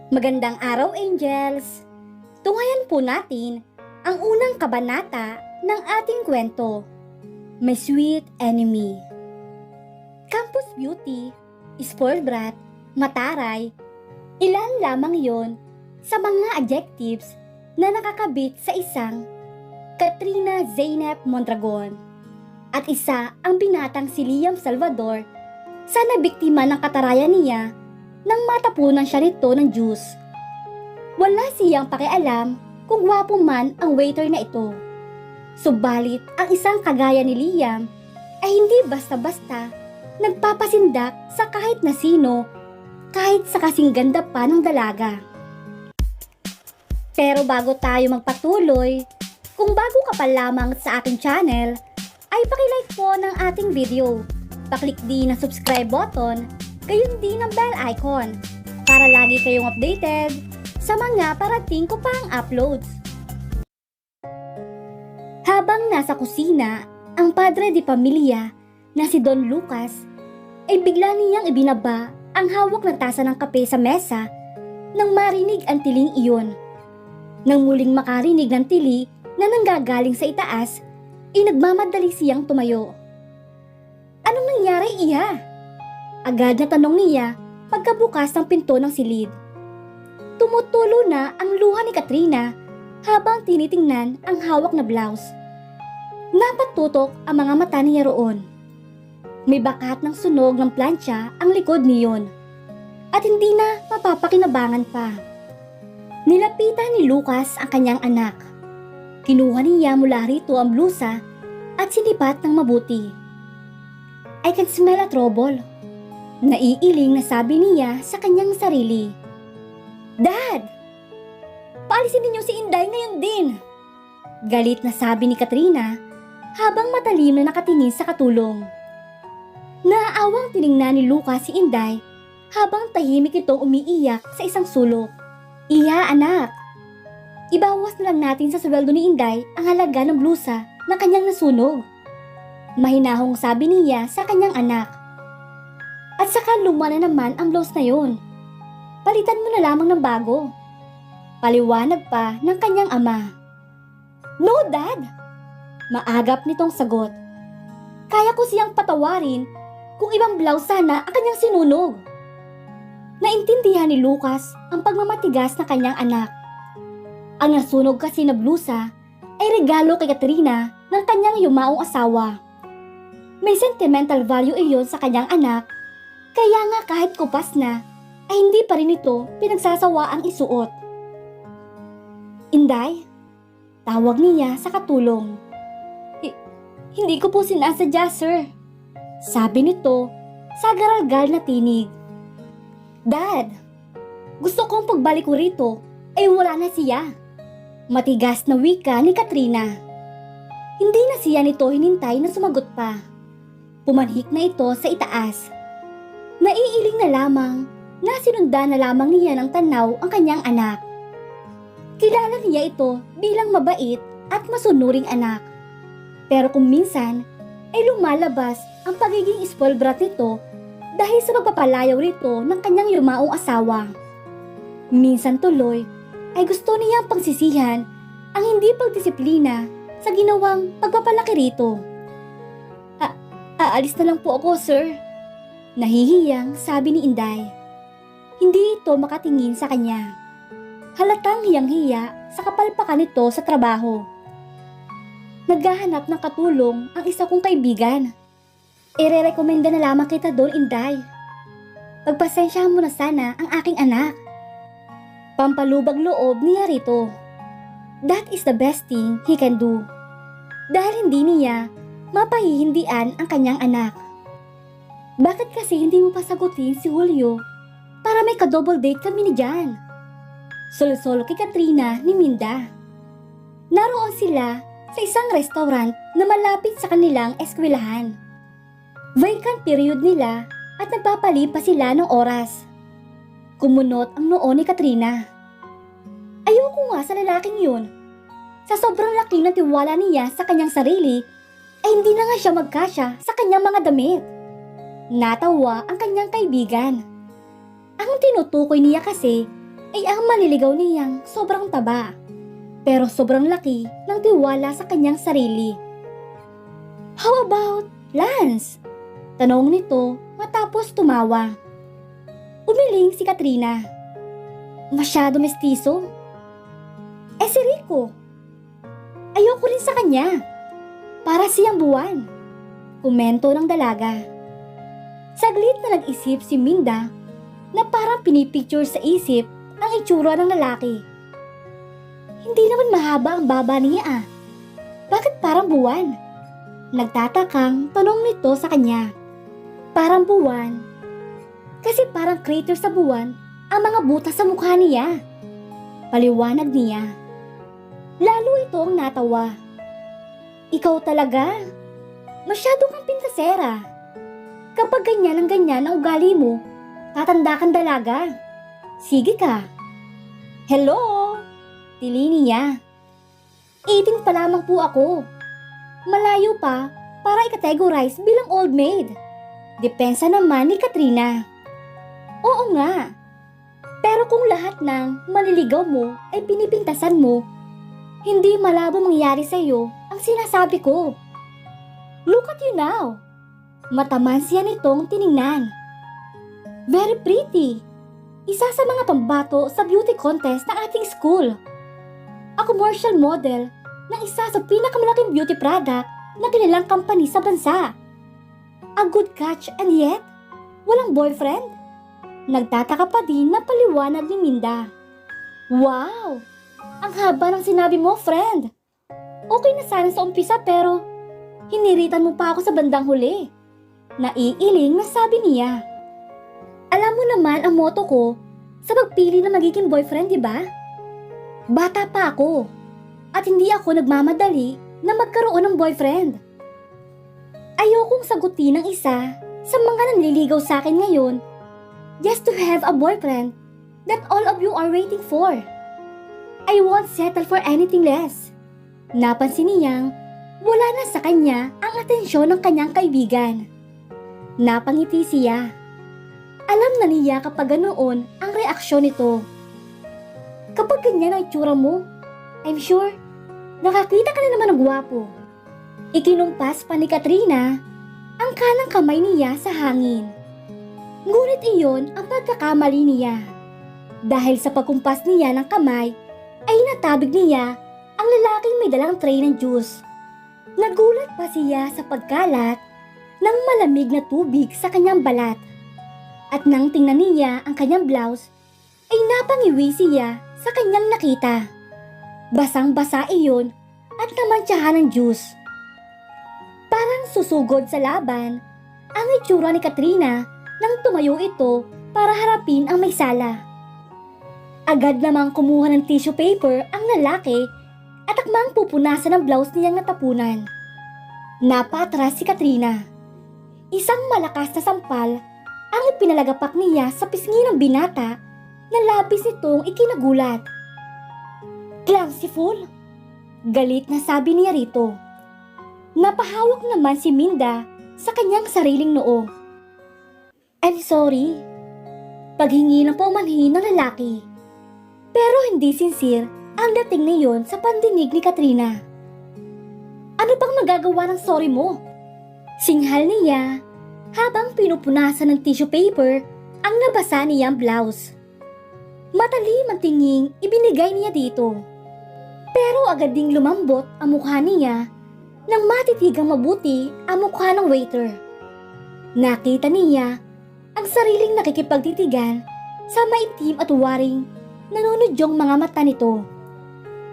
Magandang araw, Angels! Tunghayan po natin ang unang kabanata ng ating kwento, My Sweet Enemy. Campus Beauty, spoiled brat, mataray, ilan lamang yon sa mga adjectives na nakakabit sa isang Katrina Zeynep Mondragon. At isa ang binatang si Liam Salvador sa nabiktima ng katarayan niya nang matapunan siya nito ng juice. Wala siyang pakialam kung gwapo man ang waiter na ito. Subalit ang isang kagaya ni Liam ay hindi basta-basta nagpapasindak sa kahit na sino, kahit sa kasing ganda pa ng dalaga. Pero bago tayo magpatuloy, kung bago ka pa lamang sa aking channel, ay pakilike po ng ating video. Paklik din ang subscribe button, gayon din ang bell icon para lagi kayong updated sa mga parating ko pang uploads. Habang nasa kusina, ang padre de pamilya na si Don Lucas ay bigla niyang ibinaba ang hawak na tasa ng kape sa mesa nang marinig ang tiling iyon. Nang muling makarinig ng tili na nanggagaling sa itaas, nagmamadali siyang tumayo. Anong nangyari, iya? Agad na tanong niya pagkabukas ng pinto ng silid. Tumutulo na ang luha ni Katrina habang tinitingnan ang hawak na blouse. Napatutok ang mga mata niya roon. May bakat ng sunog ng plancha ang likod niyon at hindi na mapapakinabangan pa. Nilapitan ni Lucas ang kanyang anak. Kinuha niya mula rito ang blusa at sinipat ng mabuti. I can smell a trouble. Naiiling na sabi niya sa kanyang sarili. Dad! Paalisin ninyo si Inday ngayon din! Galit na sabi ni Katrina habang matalim na nakatingin sa katulong. Naaawang tiningnan ni Lucas si Inday habang tahimik itong umiiyak sa isang sulok. Iya, anak! Ibawas na lang natin sa sweldo ni Inday ang halaga ng blusa na kanyang nasunog. Mahinahong sabi niya sa kanyang anak. At saka luma na naman ang blouse na yon. Palitan mo na lamang ng bago. Paliwanag pa ng kanyang ama. No, Dad! Maagap nitong sagot. Kaya ko siyang patawarin kung ibang blouse sana ang kanyang sinunog. Naintindihan ni Lucas ang pagmamatigas na kanyang anak. Ang nasunog kasi na blusa ay regalo kay Katrina ng kanyang yumaong asawa. May sentimental value iyon sa kanyang anak, kaya nga kahit kupas na, ay hindi pa rin ito pinagsasawaang isuot. Inday, tawag niya sa katulong. Hindi ko po sinasadya, sir. Sabi nito sa garalgal na tinig. Dad, gusto kong pagbalik ko rito ay wala na siya. Matigas na wika ni Katrina. Hindi na siya nito hinintay na sumagot pa. Pumanhik na ito sa itaas. Naiiling na lamang na sinundan na lamang niya ng tanaw ang kanyang anak. Kilala niya ito bilang mabait at masunuring anak. Pero kung minsan ay lumalabas ang pagiging spoiled brat nito dahil sa pagpapalayaw nito ng kanyang yumaong asawa. Minsan tuloy ay gusto niyang pagsisihan ang hindi pagdisiplina sa ginawang pagpapalaki rito. Aalis na lang po ako, sir. Nahihiyang sabi ni Inday. Hindi ito makatingin sa kanya. Halatang hiyang-hiya sa kapalpakan nito sa trabaho. Naghahanap ng katulong ang isa kong kaibigan. Ire-rekomenda na lamang kita doon, Inday. Pagpasensyahan mo na sana ang aking anak. Pampalubag loob niya rito. That is the best thing he can do. Dahil hindi niya mapahihindian ang kanyang anak. Bakit kasi hindi mo pasagutin si Julio para may ka-double date kami ni Jan? Solo-solo kay Katrina ni Minda. Naroon sila sa isang restaurant na malapit sa kanilang eskwelahan. Vacant period nila at nagpapalipas sila ng oras. Kumunot ang noo ni Katrina. Ayoko nga sa lalaking yun. Sa sobrang laki ng tiwala niya sa kanyang sarili, ay hindi na nga siya magkasya sa kanyang mga damit. Natawa ang kanyang kaibigan. Ang tinutukoy niya kasi ay ang manliligaw niyang sobrang taba, pero sobrang laki ng tiwala sa kanyang sarili. "How about Lance?" tanong nito matapos tumawa. Umiling si Katrina. "Masyado mestizo." Si Rico. "Ayoko rin sa kanya. Para siyang buwan." Komento ng dalaga. Saglit na nag-isip si Minda na parang pinipicture sa isip ang itsura ng lalaki. Hindi naman mahaba ang baba niya. Bakit parang buwan? Nagtatakang tanong nito sa kanya. Parang buwan? Kasi parang crater sa buwan ang mga butas sa mukha niya. Paliwanag niya. Lalo itong natawa. "Ikaw talaga? Masyado kang pintasera. Kapag ganyan ang ganyan ang ugali mo, tatanda kang dalaga. Sige ka." "Hello?" tili niya. 18 pa lamang po ako. Malayo pa para i-categorize bilang old maid. Depensa naman ni Katrina. "Oo nga. Pero kung lahat ng maliligaw mo ay pinipintasan mo, hindi malabo mangyari sa iyo ang sinasabi ko. Look at you now." Mataman siya nitong tiningnan. "Very pretty. Isa sa mga pambato sa beauty contest ng ating school. A commercial model ng isa sa pinakamalaking beauty product na kilalang company sa bansa. A good catch and yet, walang boyfriend?" Nagtataka pa din na paliwanag ni Minda. "Wow! Ang haba ng sinabi mo, friend. Okay na sana sa umpisa pero hiniritan mo pa ako sa bandang huli." Naiiling na sabi niya. "Alam mo naman ang motto ko sa pagpili ng magiging boyfriend, di ba? Bata pa ako at hindi ako nagmamadali na magkaroon ng boyfriend. Ayokong sagutin ng isa sa mga nanliligaw sa akin ngayon just to have a boyfriend that all of you are waiting for. I won't settle for anything less." Napansin niyang wala na sa kanya ang atensyon ng kanyang kaibigan. Napangiti siya. Alam na niya kapag ganoon ang reaksyon nito. Kapag ganyan ang itsura mo, I'm sure nakakita ka na naman ng gwapo. Ikinumpas pa ni Katrina ang kanang kamay niya sa hangin. Ngunit iyon ang pagkakamali niya. Dahil sa pagkumpas niya ng kamay, ay natabig niya ang lalaking may dalang tray ng juice. Nagulat pa siya sa pagkalat ng malamig na tubig sa kanyang balat. At nang tingnan niya ang kanyang blouse, ay napangiwi siya sa kanyang nakita. Basang-basa iyon at namantsahan ng juice. Parang susugod sa laban ang itsura ni Katrina nang tumayo ito para harapin ang may sala. Agad namang kumuha ng tissue paper ang lalaki at akmang pupunasan ang blouse niyang natapunan. Napatras si Katrina. Isang malakas na sampal ang ipinalagapak niya sa pisngi ng binata na labis nitong ikinagulat. "Clumsy fool!" Galit na sabi niya rito. Napahawak naman si Minda sa kanyang sariling noo. "I'm sorry." Paghingi ng paumanhin ng lalaki. Pero hindi sincere ang dating niyon sa pandinig ni Katrina. "Ano pang magagawa ng sorry mo?" Singhal niya habang pinupunasan ng tissue paper ang nabasa niyang blouse. Matalim ang tinging ibinigay niya dito. Pero agad ding lumambot ang mukha niya nang matitigang mabuti ang mukha ng waiter. Nakita niya ang sariling nakikipagtitigan sa maitim at waring nanunudyong mga mata nito.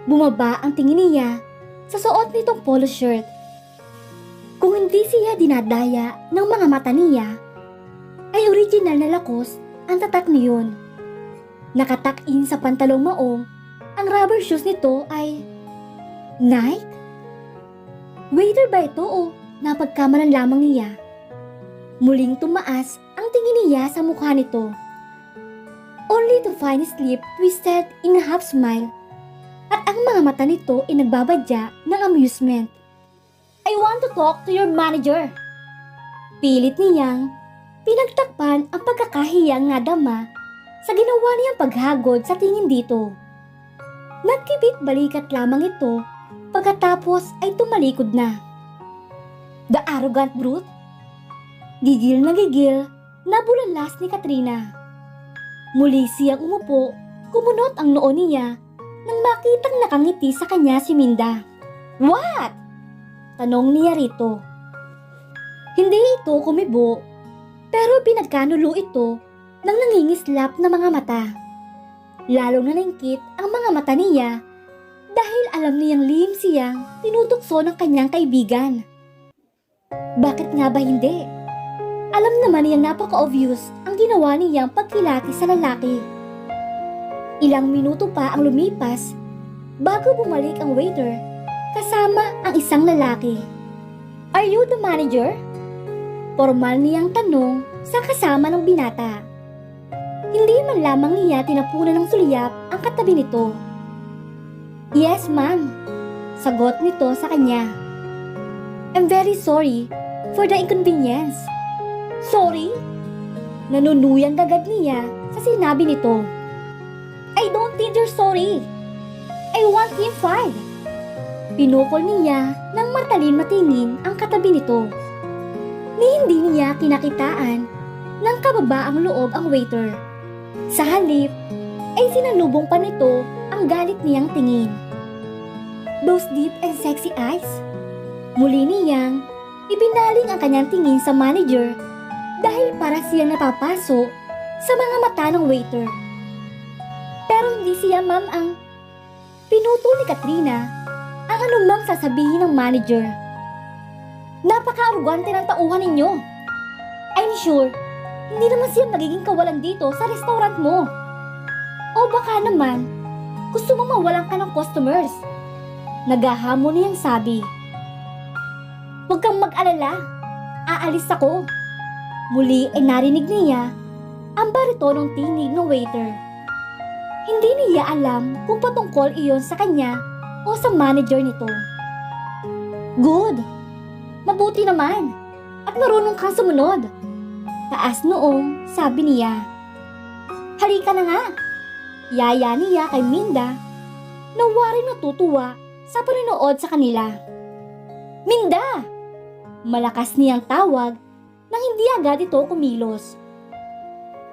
Bumaba ang tingin niya sa suot nitong polo shirt. Kung hindi siya dinadaya ng mga mata niya, ay original na lakos ang tatak niyon. Nakatakin sa pantalong maong, ang rubber shoes nito ay Nike? Waiter ba ito o napagkamalan lamang niya? Muling tumaas ang tingin niya sa mukha nito. Only to find his lip twisted in a half smile at ang mga mata nito ay nagbabadya ng amusement. "I want to talk to your manager." Pilit niyang pinagtakpan ang pagkakahiyang nadama sa ginawa niyang paghagod sa tingin dito. Nagkibit balikat lamang ito pagkatapos ay tumalikod na. The arrogant brute! Gigil na bulalas ni Katrina. Muli siyang umupo, kumunot ang noo niya nang makitang nakangiti sa kanya si Minda. What? Tanong niya rito. Hindi ito kumibo, pero pinagkanulo ito ng nangingislap na mga mata. Lalong naningkit ang mga mata niya dahil alam niyang lihim siyang tinutukso ng kanyang kaibigan. Bakit nga ba hindi? Alam naman niyang napaka-obvious ang ginawa niyang pagkilati sa lalaki. Ilang minuto pa ang lumipas bago bumalik ang waiter kasama ang isang lalaki. Are you the manager? Formal niyang tanong sa kasama ng binata. Hindi man lamang niya tinapunan ng sulyap ang katabi nito. Yes, ma'am. Sagot nito sa kanya. I'm very sorry for the inconvenience. Sorry? Nanunuyang gagad niya sa sinabi nito. I don't think you're sorry. I want him fired. Pinukol niya nang matalim na tingin ang katabi nito. Ni hindi niya kinakitaan ng kababaang loob ang waiter. Sa halip, ay sinalubong pa nito ang galit niyang tingin. Those deep and sexy eyes. Muli niyang ibinaling ang kanyang tingin sa manager dahil para siyang napapaso sa mga mata ng waiter. Pero hindi siya ma'am ang pinutol ni Katrina ang anumang sasabihin ng manager. Napaka-arugante ng tauhan ninyo. I'm sure hindi naman siya magiging kawalan dito sa restaurant mo. O baka naman, gusto mo mawalan ka ng customers. Naghahamon niyang sabi. Huwag kang mag-alala, aalis ako. Muli ay narinig niya ang baritonong tinig ng waiter. Hindi niya alam kung patungkol iyon sa kanya o sa manager nito. Good! Mabuti naman at marunong kang sumunod. Taas noong sabi niya. Halika na nga. Yaya niya kay Minda na waring natutuwa sa panonood sa kanila. Minda! Malakas niyang tawag nang hindi agad ito kumilos.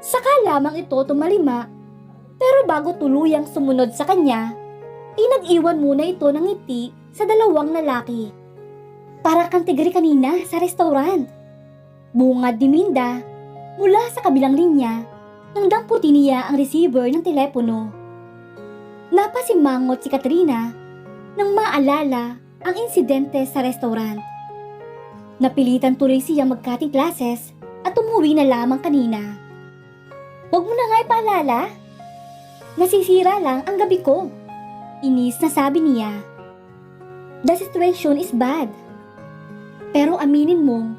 Saka lamang ito tumalima pero bago tuluyang sumunod sa kanya, inag-iwan muna ito ng ngiti sa dalawang lalaki. Para kang tigri kanina sa restaurant. Bungad ni Minda mula sa kabilang linya nang damputin niya ang receiver ng telepono. Napasimangot si Katrina nang maalala ang insidente sa restaurant. Napilitan tuloy siya mag-cutting classes at umuwi na lamang kanina. Huwag mo na nga ipaalala. Nasisira lang ang gabi ko. Inis na sabi niya. The situation is bad. Pero aminin mong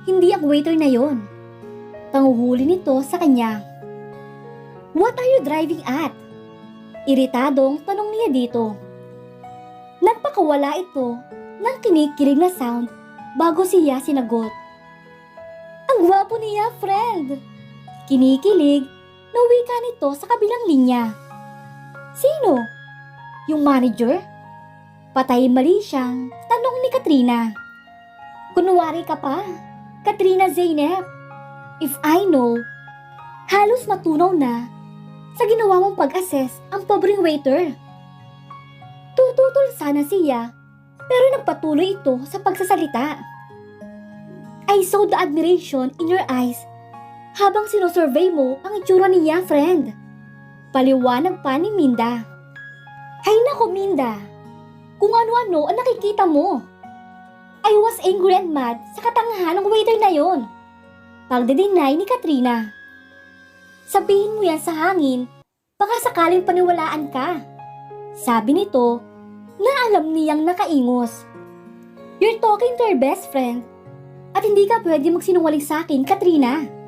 hindi ang waiter na yon. Panguhuli nito sa kanya. What are you driving at? Iritadong tanong niya dito. Nagpakawala ito ng kinikilig na sound bago siya sinagot. Ang gwapo niya, friend! Kinikilig na wika nito sa kabilang linya. Sino? Yung manager? Patay mali siyang tanong ni Katrina. Kunwari ka pa, Katrina Zeynep. If I know, halos matunaw na sa ginawa mong pag-assess ang pobreng waiter. Tututol sana siya, pero nagpatuloy ito sa pagsasalita. I saw the admiration in your eyes habang sinosurvey mo ang itsura niya, friend. Paliwanag pa ni Minda. Ay nako, Minda, kung ano-ano ang nakikita mo. I was angry and mad sa katangahan ng waiter na yon. Pagde-deny ni Katrina. Sabihin mo yan sa hangin, baka sakaling paniwalaan ka. Sabi nito na alam niyang nakaingos. You're talking to your best friend at hindi ka pwede magsinungaling sa akin, Katrina.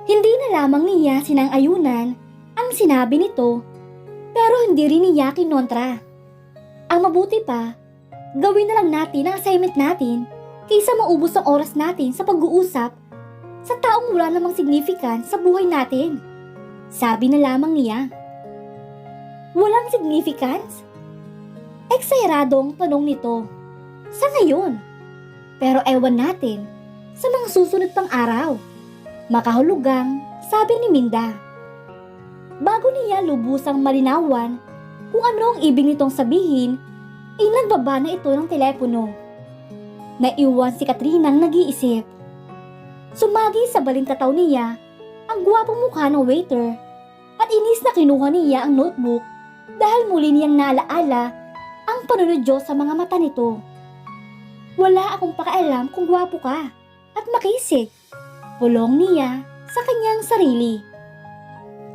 Hindi na lamang niya sinang-ayunan ang sinabi nito pero hindi rin niya kinontra. Ang mabuti pa, gawin na lang natin ang assignment natin kaysa maubos ang oras natin sa pag-uusap sa taong wala namang significant sa buhay natin. Sabi na lamang niya. Walang significance? Eksairadong tanong nito. Sa ngayon. Pero ewan natin sa mga susunod pang araw. Makahulugang, sabi ni Minda. Bago niya lubusang malinawan kung ano ang ibig nitong sabihin, ay nagbaba na ito ng telepono. Naiwan si Katrina ang nag-iisip. Sumagi sa balintataw niya ang gwapong mukha ng waiter at inis na kinuha niya ang notebook dahil muli niyang naalaala ang panunod sa mga mata nito. Wala akong pakialam kung gwapo ka at makisig. Pulong niya sa kanyang sarili.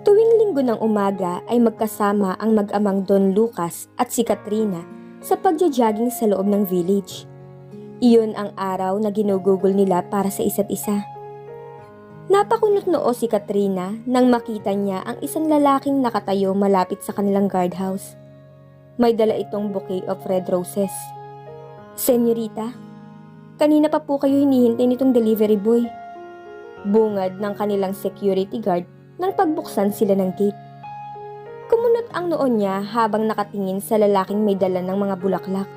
Tuwing linggo ng umaga ay magkasama ang mag-amang Don Lucas at si Katrina sa pagja-jogging sa loob ng village. Iyon ang araw na ginugugol nila para sa isa't isa. Napakunot noo si Katrina nang makita niya ang isang lalaking nakatayo malapit sa kanilang guardhouse. May dala itong bouquet of red roses. Senyorita, kanina pa po kayo hinihintay nitong delivery boy. Bungad ng kanilang security guard nang pagbuksan sila ng gate. Kumunot ang noon niya habang nakatingin sa lalaking may dala ng mga bulaklak.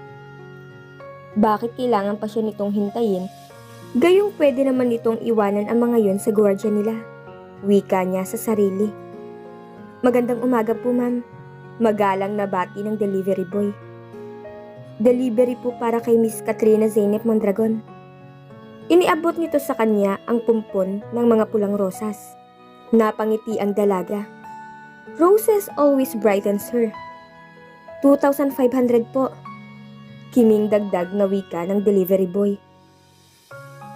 Bakit kailangan pa siya nitong hintayin? Gayong pwede naman nitong iwanan ang mga yon sa gwardiya nila. Wika niya sa sarili. Magandang umaga po, ma'am. Magalang na bati ng delivery boy. Delivery po para kay Miss Katrina Zeynep Mondragon. Iniabot nito sa kanya ang pumpon ng mga pulang rosas. Napangiti ang dalaga. Roses always brightens her. 2,500 po. Kiming dagdag na wika ng delivery boy.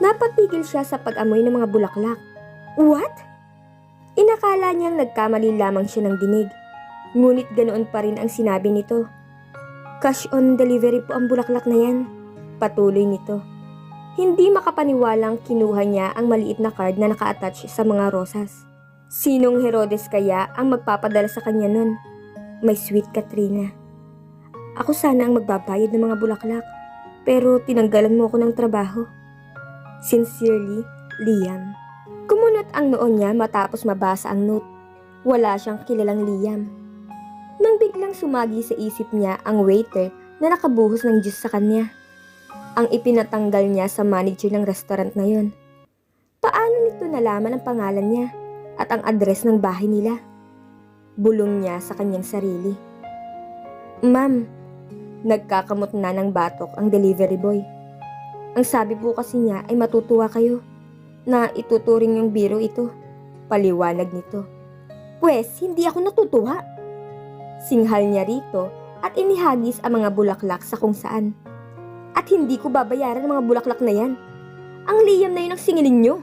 Napatigil siya sa pag-amoy ng mga bulaklak. What? Inakala niyang nagkamali lamang siya ng dinig. Ngunit ganoon pa rin ang sinabi nito. Cash on delivery po ang bulaklak na yan. Patuloy nito. Hindi makapaniwalang kinuha niya ang maliit na card na naka-attach sa mga rosas. Sinong Herodes kaya ang magpapadala sa kanya nun? My sweet Katrina. Ako sana ang magbabayad ng mga bulaklak, pero tinanggalan mo ako ng trabaho. Sincerely, Liam. Kumunot ang noo niya matapos mabasa ang note. Wala siyang kilalang Liam. Nang biglang sumagi sa isip niya ang waiter na nakabuhos ng juice sa kanya. Ang ipinatanggal niya sa manager ng restaurant na yon. Paano nito nalaman ang pangalan niya at ang address ng bahay nila? Bulong niya sa kanyang sarili. Ma'am, nagkakamot na ng batok ang delivery boy. Ang sabi po kasi niya ay matutuwa kayo na ituturing yung biro ito. Paliwanag nito. Pwes, hindi ako natutuwa. Singhal niya rito at inihagis ang mga bulaklak sa kung saan. At hindi ko babayaran ang mga bulaklak na yan. Ang Liam na yun ang singilin nyo.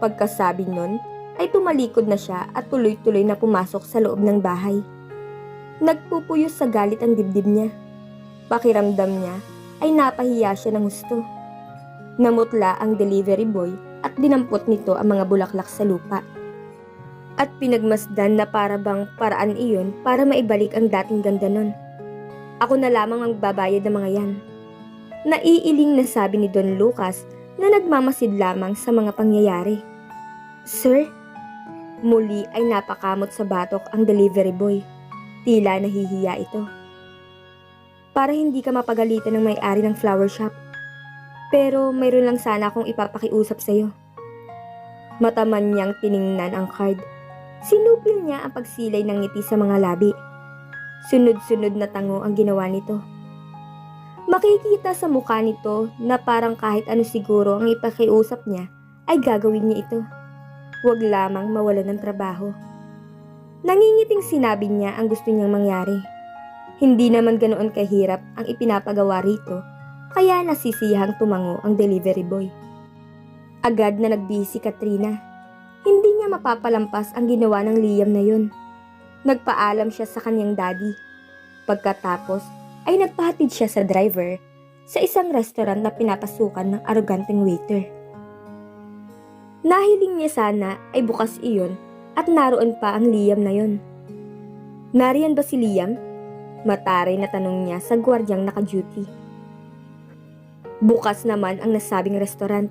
Pagkasabi nun, ay tumalikod na siya at tuloy-tuloy na pumasok sa loob ng bahay. Nagpupuyos sa galit ang dibdib niya. Pakiramdam niya ay napahiya siya ng husto. Namutla ang delivery boy at dinampot nito ang mga bulaklak sa lupa. At pinagmasdan na para bang paraan iyon para maibalik ang dating ganda nun. Ako na lamang ang babayad ng mga yan. Naiiling na sabi ni Don Lucas na nagmamasid lamang sa mga pangyayari. Sir? Muli ay napakamot sa batok ang delivery boy. Tila nahihiya ito. Para hindi ka mapagalitan ng may-ari ng flower shop. Pero mayroon lang sana akong ipapakiusap sa'yo. Mataman niyang tiningnan ang card. Sinupil niya ang pagsilay ng ngiti sa mga labi. Sunod-sunod na tango ang ginawa nito. Makikita sa mukha nito na parang kahit ano siguro ang ipakiusap niya ay gagawin niya ito. Huwag lamang mawalan ng trabaho. Nangingiting sinabi niya ang gusto niyang mangyari. Hindi naman ganoon kahirap ang ipinapagawa rito, kaya nasisiyahang tumango ang delivery boy. Agad na nagbihis si Katrina. Hindi niya mapapalampas ang ginawa ng Liam na yun. Nagpaalam siya sa kanyang daddy. Pagkatapos ay nagpahatid siya sa driver sa isang restaurant na pinapasukan ng aroganteng waiter. Nahiling niya sana ay bukas iyon at naroon pa ang Liam na yon. Nariyan ba si Liam? Mataray na tanong niya sa gwardyang naka-duty. Bukas naman ang nasabing restaurant.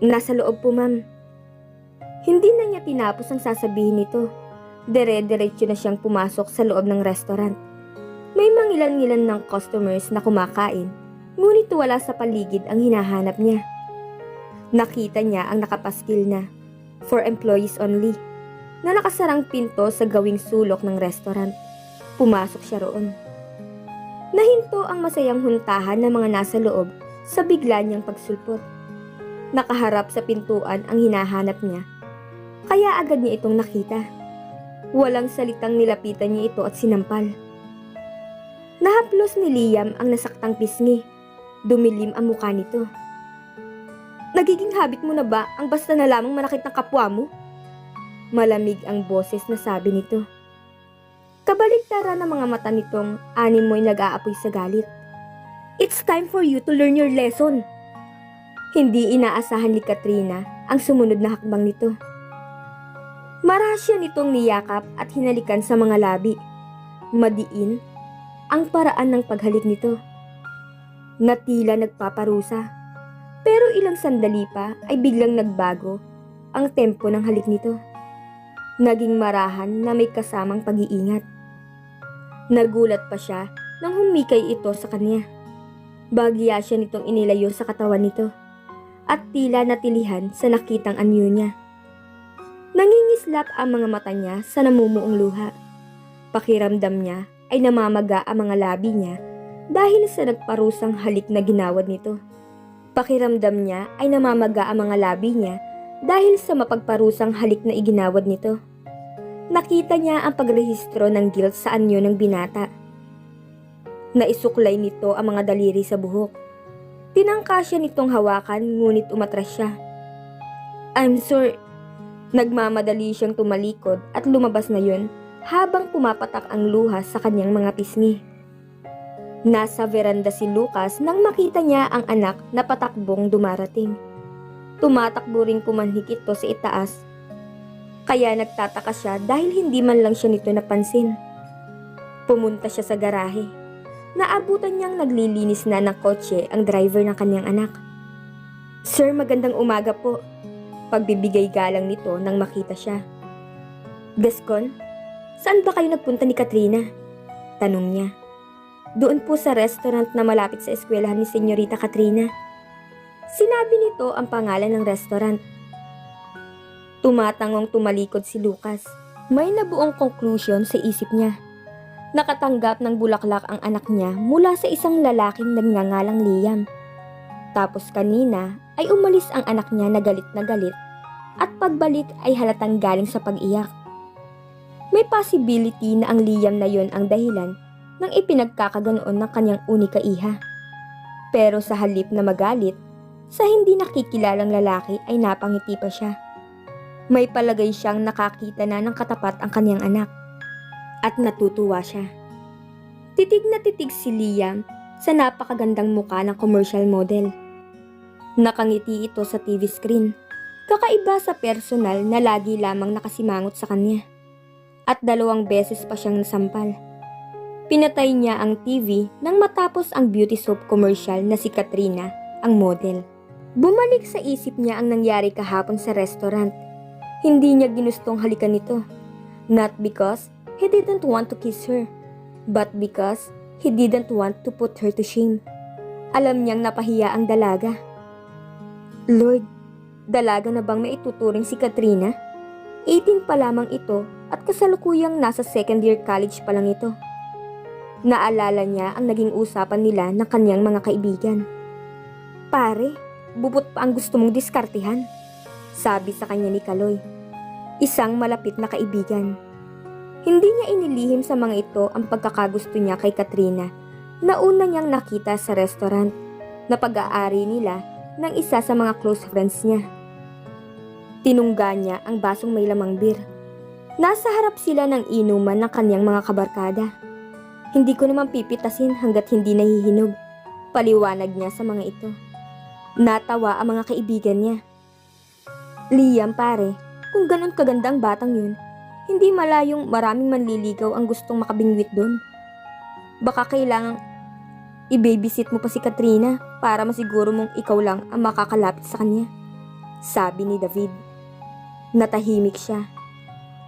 Nasa loob po, ma'am. Hindi na niya tinapos ang sasabihin nito. Dire-diretso na siyang pumasok sa loob ng restaurant. May mangilan-ngilan ng customers na kumakain, ngunit wala sa paligid ang hinahanap niya. Nakita niya ang nakapaskil na "For employees only" na nakasarang pinto sa gawing sulok ng restaurant. Pumasok siya roon. Nahinto ang masayang huntahan ng mga nasa loob sa bigla niyang pagsulpot. Nakaharap sa pintuan ang hinahanap niya, kaya agad niya itong nakita. Walang salitang nilapitan niya ito at sinampal. Nahaplos ni Liam ang nasaktang pisngi. Dumilim ang mukha nito. "Nagiging habit mo na ba ang basta na lamang manakit ng kapwa mo?" Malamig ang boses na sabi nito. Kabaligtaran ng mga mata nitong animoy nag-aapoy sa galit. "It's time for you to learn your lesson." Hindi inaasahan ni Katrina ang sumunod na hakbang nito. Marasya nitong niyakap at hinalikan sa mga labi. Madiin ang paraan ng paghalik nito. Natila nagpaparusa. Pero ilang sandali pa ay biglang nagbago ang tempo ng halik nito. Naging marahan na may kasamang pag-iingat. Nagulat pa siya nang humikay ito sa kanya. Bagya siya nitong inilayo sa katawan nito at tila natilihan sa nakitang anyo niya. Nangingislap ang mga mata niya sa namumuong luha. Pakiramdam niya ay namamaga ang mga labi niya dahil sa nagparusang halik na ginawad nito. Pakiramdam niya ay namamaga ang mga labi niya dahil sa mapagparusang halik na iginawad nito. Nakita niya ang pagrehistro ng guilt sa anyo ng binata. Naisuklay nito ang mga daliri sa buhok. Tinangka siya nitong hawakan ngunit umatras siya. "I'm sorry." Nagmamadali siyang tumalikod at lumabas na yun habang pumapatak ang luha sa kanyang mga pisngi. Nasa veranda si Lucas nang makita niya ang anak na patakbong dumarating. Tumatakbo rin pumanhik ito sa itaas. Kaya nagtataka siya dahil hindi man lang siya nito napansin. Pumunta siya sa garahe. Naabutan niyang naglilinis na ng kotse ang driver ng kanyang anak. "Sir, magandang umaga po." Pagbibigay galang nito nang makita siya. "Gascon, saan ba kayo nagpunta ni Katrina?" Tanong niya. "Doon po sa restaurant na malapit sa eskwelahan ni Senyorita Katrina." Sinabi nito ang pangalan ng restaurant. Tumatangong tumalikod si Lucas. May nabuong conclusion sa isip niya. Nakatanggap ng bulaklak ang anak niya mula sa isang lalaking nagngangalang Liam. Tapos kanina ay umalis ang anak niya na galit at pagbalik ay halatang galing sa pag-iyak. May possibility na ang Liam na yon ang dahilan ng ipinagkakaganoon ng kanyang unika iha. Pero sa halip na magalit, sa hindi nakikilalang lalaki ay napangiti pa siya. May palagay siyang nakakita na ng katapat ang kanyang anak at natutuwa siya. Titig na titig si Liam sa napakagandang muka ng commercial model. Nakangiti ito sa TV screen, kakaiba sa personal na lagi lamang nakasimangot sa kanya. At 2 beses pa siyang nasampal. Pinatay niya ang TV nang matapos ang beauty soap commercial na si Katrina, ang model. Bumalik sa isip niya ang nangyari kahapon sa restaurant. Hindi niya ginustong halikan nito. Not because he didn't want to kiss her, but because he didn't want to put her to shame. Alam niyang napahiya ang dalaga. Lord, dalaga na bang maituturing si Katrina? 18 pa lamang ito at kasalukuyang nasa second year college pa lang ito. Naalala niya ang naging usapan nila ng kanyang mga kaibigan. "Pare, bubot pa ang gusto mong diskartihan," sabi sa kanya ni Kaloy, isang malapit na kaibigan. Hindi niya inilihim sa mga ito ang pagkakagusto niya kay Katrina na una niyang nakita sa restaurant na pag-aari nila ng isa sa mga close friends niya. Tinungga niya ang basong may lamang beer. Nasa harap sila ng inuman ng kanyang mga kabarkada. "Hindi ko naman pipitasin hanggat hindi nahihinog," paliwanag niya sa mga ito. Natawa ang mga kaibigan niya. "Liam pare, kung ganun kaganda ang batang yun, hindi malayong maraming manliligaw ang gustong makabingwit doon. Baka kailangang i-babysit mo pa si Katrina para masiguro mong ikaw lang ang makakalapit sa kanya," sabi ni David. Natahimik siya.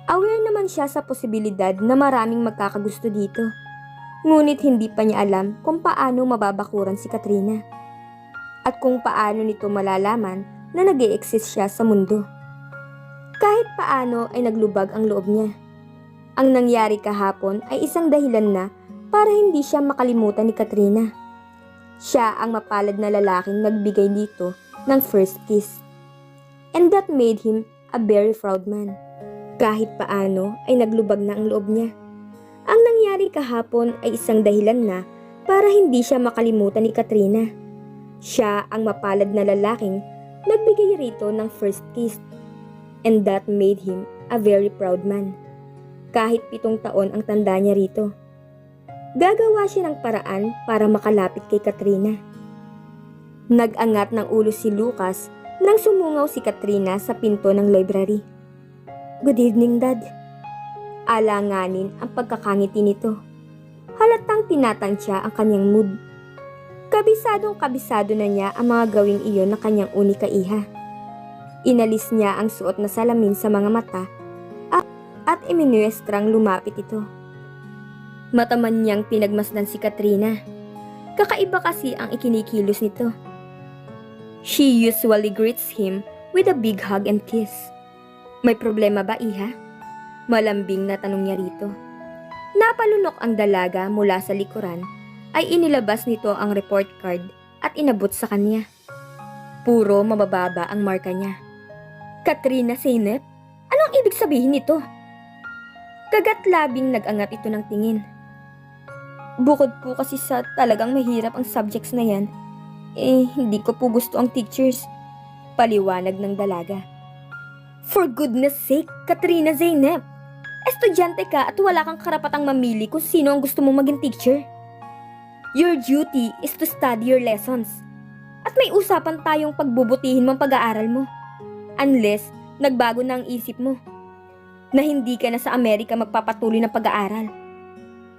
Aware naman siya sa posibilidad na maraming magkakagusto dito. Ngunit hindi pa niya alam kung paano mababakuran si Katrina. At kung paano nito malalaman na nag-e-exist siya sa mundo. Kahit paano ay naglubag ang loob niya. Ang nangyari kahapon ay isang dahilan na para hindi siya makalimutan ni Katrina. Siya ang mapalad na lalaking nagbigay dito ng first kiss. And that made him a very proud man. Kahit paano ay naglubag na ang loob niya. Ang nangyari kahapon ay isang dahilan na para hindi siya makalimutan ni Katrina. Siya ang mapalad na lalaking nagbigay rito ng first kiss. And that made him a very proud man. Kahit 7 taon ang tanda niya rito. Gagawa siya ng paraan para makalapit kay Katrina. Nag-angat ng ulo si Lucas nang sumungaw si Katrina sa pinto ng library. "Good evening, Dad." Alanganin ang pagkakangiti nito. Halatang tinatansya ang kanyang mood. Kabisadong-kabisado na niya ang mga gawing iyon na kanyang unika iha. Inalis niya ang suot na salamin sa mga mata at iminuestrang lumapit ito. Mataman niyang pinagmasdan si Katrina. Kakaiba kasi ang ikinikilos nito. She usually greets him with a big hug and kiss. "May problema ba, iha?" Malambing na tanong niya rito. Napalunok ang dalaga mula sa likuran ay inilabas nito ang report card at inabot sa kanya. Puro mabababa ang marka niya. "Katrina Zeynep? Anong ibig sabihin nito?" Kagat-labing nag-angat ito ng tingin. "Bukod po kasi sa talagang mahirap ang subjects na yan, hindi ko po gusto ang teachers." Paliwanag ng dalaga. "For goodness sake, Katrina Zeynep! Estudyante ka at wala kang karapatang mamili kung sino ang gusto mong maging teacher. Your duty is to study your lessons. At may usapan tayong pagbubutihin mo ang pag-aaral mo. Unless nagbago na ang isip mo na hindi ka na sa Amerika magpapatuloy ng pag-aaral."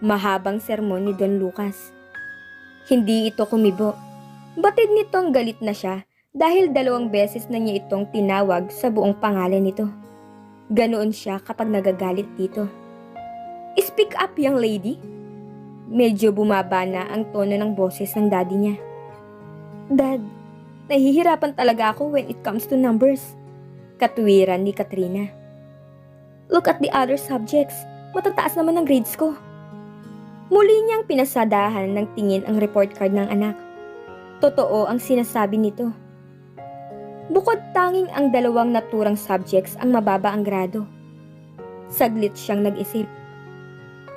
Mahabang sermon ni Don Lucas. Hindi ito kumibo. Batid nitong galit na siya dahil 2 beses na niya itong tinawag sa buong pangalan nito. Ganoon siya kapag nagagalit dito. "Speak up, young lady." Medyo bumaba na ang tono ng boses ng daddy niya. "Dad, nahihirapan talaga ako when it comes to numbers." Katwiran ni Katrina. "Look at the other subjects. Matataas naman ang grades ko." Muli niyang pinasadahan ng tingin ang report card ng anak. Totoo ang sinasabi nito. Bukod tanging ang 2 naturang subjects ang mababa ang grado. Saglit siyang nag-isip.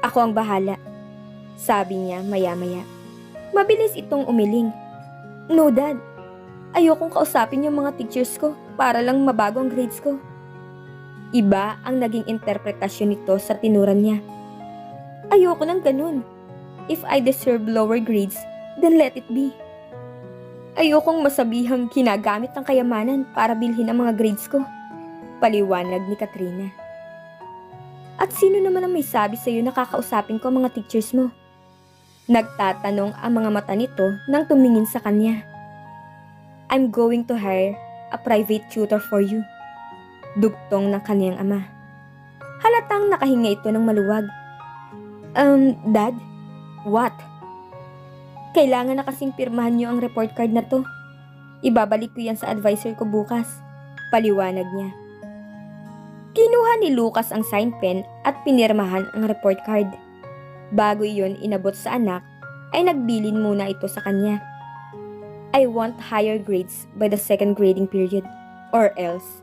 "Ako ang bahala," sabi niya maya-maya. Mabilis itong umiling. "No, Dad. Ayokong kausapin yung mga teachers ko para lang mabago ang grades ko." Iba ang naging interpretasyon nito sa tinuran niya. "Ayoko ng ganun. If I deserve lower grades, then let it be. Ayokong masabihang ginagamit ng kayamanan para bilhin ang mga grades ko." Paliwanag ni Katrina. "At sino naman ang may sabi sa'yo na kakausapin ko ang mga teachers mo?" Nagtatanong ang mga mata nito nang tumingin sa kanya. "I'm going to hire a private tutor for you." Dugtong ng kaniyang ama. Halatang nakahinga ito ng maluwag. Dad? What?" "Kailangan na kasing pirmahan niyo ang report card na to. Ibabalik ko yan sa advisor ko bukas." Paliwanag niya. Kinuha ni Lucas ang sign pen at pinirmahan ang report card. Bago iyon inabot sa anak, ay nagbilin muna ito sa kanya. "I want higher grades by the 2nd grading period, or else."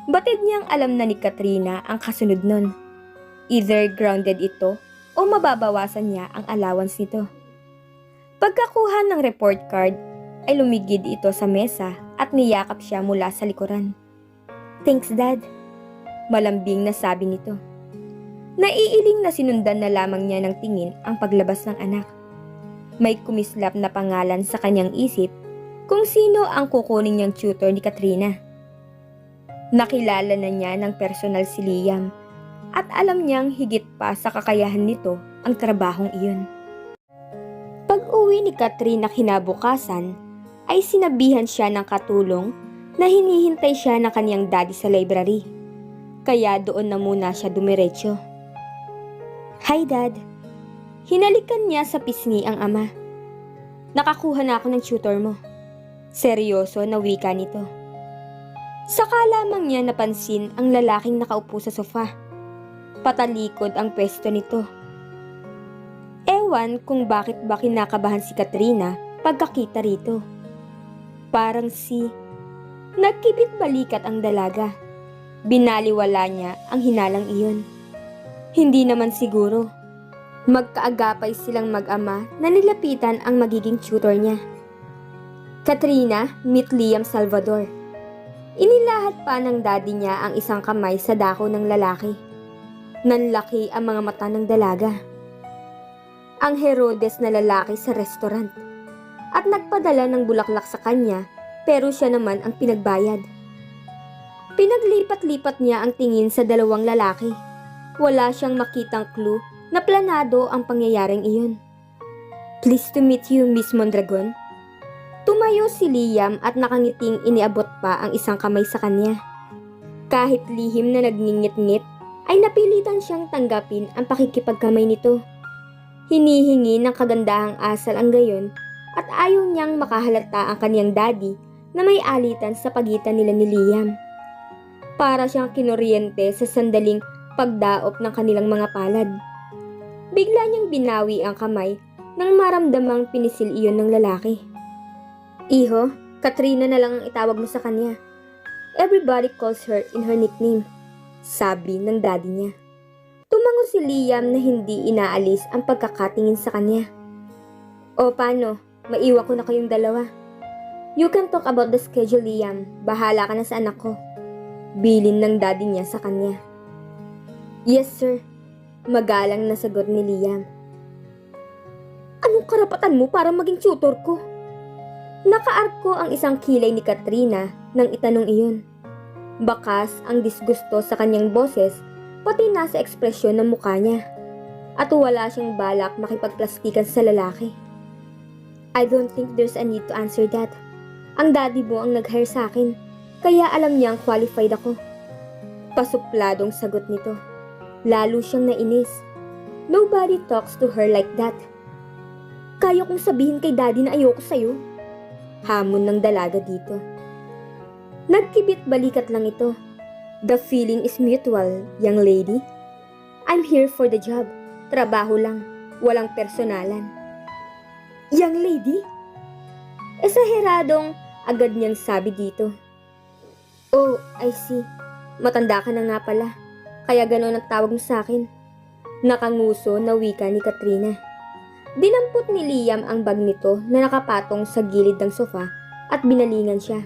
Batid niyang alam na ni Katrina ang kasunod nun. Either grounded ito o mababawasan niya ang allowance nito. Pagkakuha ng report card, ay lumigid ito sa mesa at niyakap siya mula sa likuran. "Thanks, Dad." Malambing na sabi nito. Naiiling na sinundan na lamang niya ng tingin ang paglabas ng anak. May kumislap na pangalan sa kanyang isip kung sino ang kukunin niyang tutor ni Katrina. Nakilala na niya ng personal si Liam at alam niyang higit pa sa kakayahan nito ang trabahong iyon. Pag-uwi ni Katrina kinabukasan, ay sinabihan siya ng katulong na hinihintay siya ng kaniyang daddy sa library. kaya doon na muna siya dumiretso. "Hi, Dad." Hinalikan niya sa pisngi ang ama. "Nakakuha na ako ng tutor mo." Seryoso na wika nito. Saka lamang niya napansin ang lalaking nakaupo sa sofa. Patalikod ang pwesto nito. Ewan kung bakit ba kinakabahan si Katrina pagkakita rito. Parang nagkibit balikat ang dalaga. Binaliwala niya ang hinalang iyon. Hindi naman siguro. Magkaagapay silang mag-ama na nilapitan ang magiging tutor niya. "Katrina, meet Liam Salvador." Inilahat pa ng daddy niya ang isang kamay sa dako ng lalaki. Nanlaki ang mga mata ng dalaga. Ang Herodes na lalaki sa restaurant. At nagpadala ng bulaklak sa kanya, pero siya naman ang pinagbayad. Pinaglipat-lipat niya ang tingin sa dalawang lalaki. Wala siyang makitang clue na planado ang pangyayaring iyon. "Pleased to meet you, Miss Mondragon." Tumayo si Liam at nakangiting iniabot pa ang isang kamay sa kanya. Kahit lihim na nagngingit-ngit, ay napilitan siyang tanggapin ang pakikipagkamay nito. Hinihingi ng kagandahang asal ang gayon at ayaw niyang makahalata ang kaniyang daddy na may alitan sa pagitan nila ni Liam. Para siyang kinuryente sa sandaling pagdaop ng kanilang mga palad. Bigla niyang binawi ang kamay nang maramdamang pinisil iyon ng lalaki. "Iho, Katrina na lang ang itawag mo sa kanya. Everybody calls her in her nickname," sabi ng daddy niya. Tumango si Liam na hindi inaalis ang pagkakatingin sa kanya. "O paano, maiwan ko na kayong dalawa. You can talk about the schedule, Liam. Bahala ka na sa anak ko." Bilin ng daddy niya sa kanya. "Yes, sir." Magalang na sagot ni Liam. "Anong karapatan mo para maging tutor ko?" Nakaarko ang isang kilay ni Katrina nang itanong iyon. Bakas ang disgusto sa kanyang boses, pati na sa ekspresyon ng mukha niya. At wala siyang balak makipagplastikan sa lalaki. "I don't think there's a need to answer that. Ang daddy mo ang nag-hire sa akin, kaya alam niyang qualified ako." Pasupladong sagot nito. Lalo siyang nainis. Nobody talks to her like that. "Kaya kong sabihin kay daddy na ayoko sa'yo." Hamon ng dalaga dito. Nagkibit balikat lang ito. "The feeling is mutual, young lady. I'm here for the job. Trabaho lang, walang personalan." "Young lady?" Esaheradong agad niyang sabi dito. "Oh, I see. Matanda ka na nga pala. Kaya gano'n ang tawag mo sa akin." Nakanguso na wika ni Katrina. Dinampot ni Liam ang bag nito na nakapatong sa gilid ng sofa at binalingan siya.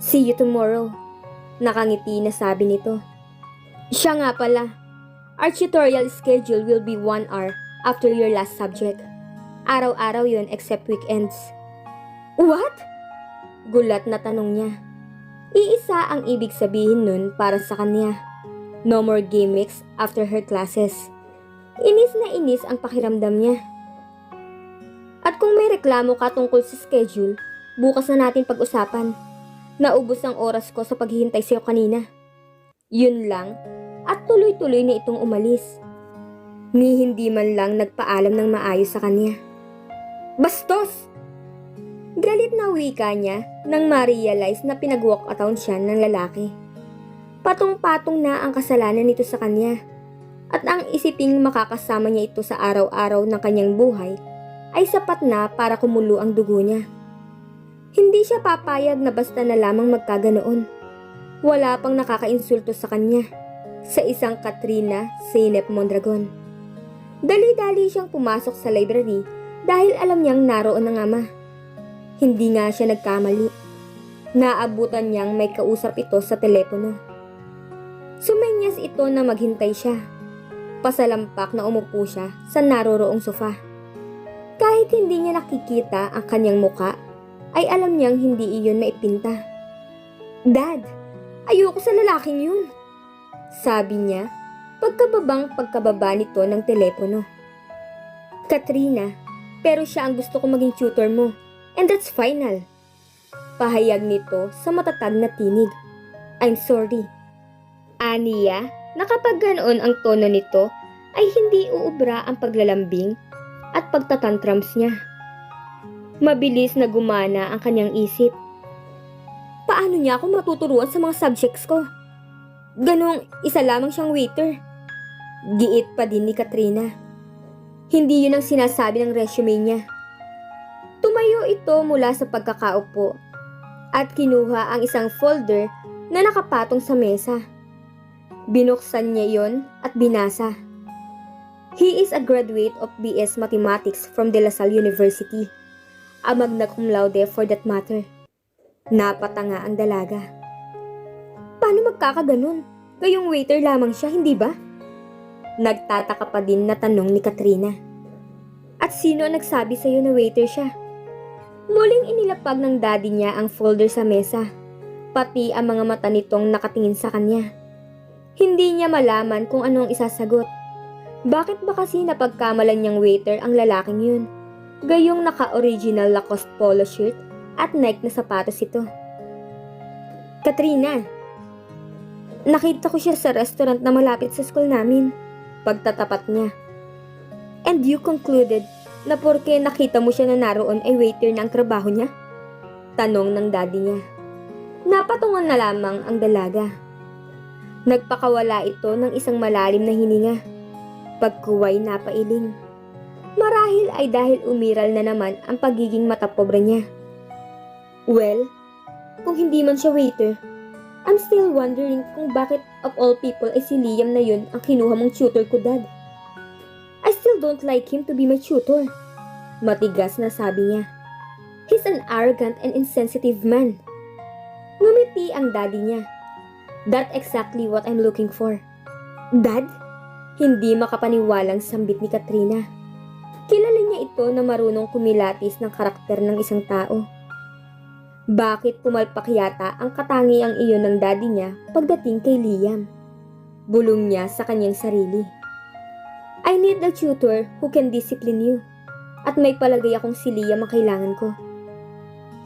"See you tomorrow." Nakangiti na sabi nito. "Siya nga pala. Our tutorial schedule will be 1 hour after your last subject. Araw-araw yun except weekends." "What?" Gulat na tanong niya. Iisa ang ibig sabihin nun para sa kanya. No more gimmicks after her classes. Inis na inis ang pakiramdam niya. "At kung may reklamo ka tungkol sa schedule, bukas na natin pag-usapan. Naubos ang oras ko sa paghihintay sa'yo kanina." Yun lang, at tuloy-tuloy na itong umalis. Ni hindi man lang nagpaalam ng maayos sa kanya. "Bastos!" Galit na wika niya nang ma-realize na pinag-walk-out siya ng lalaki. Patong-patong na ang kasalanan nito sa kanya. At ang isiping makakasama niya ito sa araw-araw ng kanyang buhay ay sapat na para kumulo ang dugo niya. Hindi siya papayag na basta na lamang magkaganoon. Wala pang nakakainsulto sa kanya sa isang Katrina Zeynep Mondragon. Dali-dali siyang pumasok sa library dahil alam niyang naroon ang ama. Hindi nga siya nagkamali. Naabutan niyang may kausap ito sa telepono. Sumenyas ito na maghintay siya. Pasalampak na umupo siya sa naroroong sofa. Kahit hindi niya nakikita ang kanyang muka, ay alam niyang hindi iyon maipinta. "Dad, ayoko sa lalaking yun," sabi niya pagkababa nito ng telepono. "Katrina, pero siya ang gusto kong maging tutor mo, and that's final." Pahayag nito sa matatag na tinig. "I'm sorry." Aniya na kapag ganoon ang tono nito ay hindi uubra ang paglalambing at pagtatantrums niya. Mabilis na gumana ang kanyang isip. Paano niya ako matuturuan sa mga subjects ko? Ganong isa lamang siyang waiter. Giit pa din ni Katrina. Hindi yun ang sinasabi ng resume niya. Tumayo ito mula sa pagkakaupo at kinuha ang isang folder na nakapatong sa mesa. Binuksan niya yon at binasa. He is a graduate of BS Mathematics from De La Salle University. A magna cum laude for that matter. Napatanga ang dalaga. Paano magkakaganon? Gayong waiter lamang siya, hindi ba? Nagtataka pa din na tanong ni Katrina. At sino ang nagsabi sa'yo na waiter siya? Muling inilapag ng daddy niya ang folder sa mesa, pati ang mga mata nitong nakatingin sa kanya. Hindi niya malaman kung ano ang isasagot. Bakit ba kasi napagkamalan niyang waiter ang lalaking yun? Gayong naka-original Lacoste polo shirt at Nike na sapatos ito. Katrina, nakita ko siya sa restaurant na malapit sa school namin. Pagtatapat niya. And you concluded na porke nakita mo siya na naroon ay waiter na ang trabaho niya? Tanong ng daddy niya. Napatungan na lamang ang dalaga. Nagpakawala ito ng isang malalim na hininga. Pagkuway napailing. Marahil ay dahil umiral na naman ang pagiging matapobre niya. Well, kung hindi man siya waiter, I'm still wondering kung bakit of all people ay si Liam na yun ang kinuha mong tutor ko, Dad. I still don't like him to be my tutor. Matigas na sabi niya. He's an arrogant and insensitive man. Ngumiti ang daddy niya. That's exactly what I'm looking for. Dad? Hindi makapaniwalang sambit ni Katrina. Kilala niya ito na marunong kumilatis ng karakter ng isang tao. Bakit pumalpak yata ang katangiang iyon ng daddy niya pagdating kay Liam? Bulong niya sa kanyang sarili. I need a tutor who can discipline you. At may palagay akong si Liam ang kailangan ko.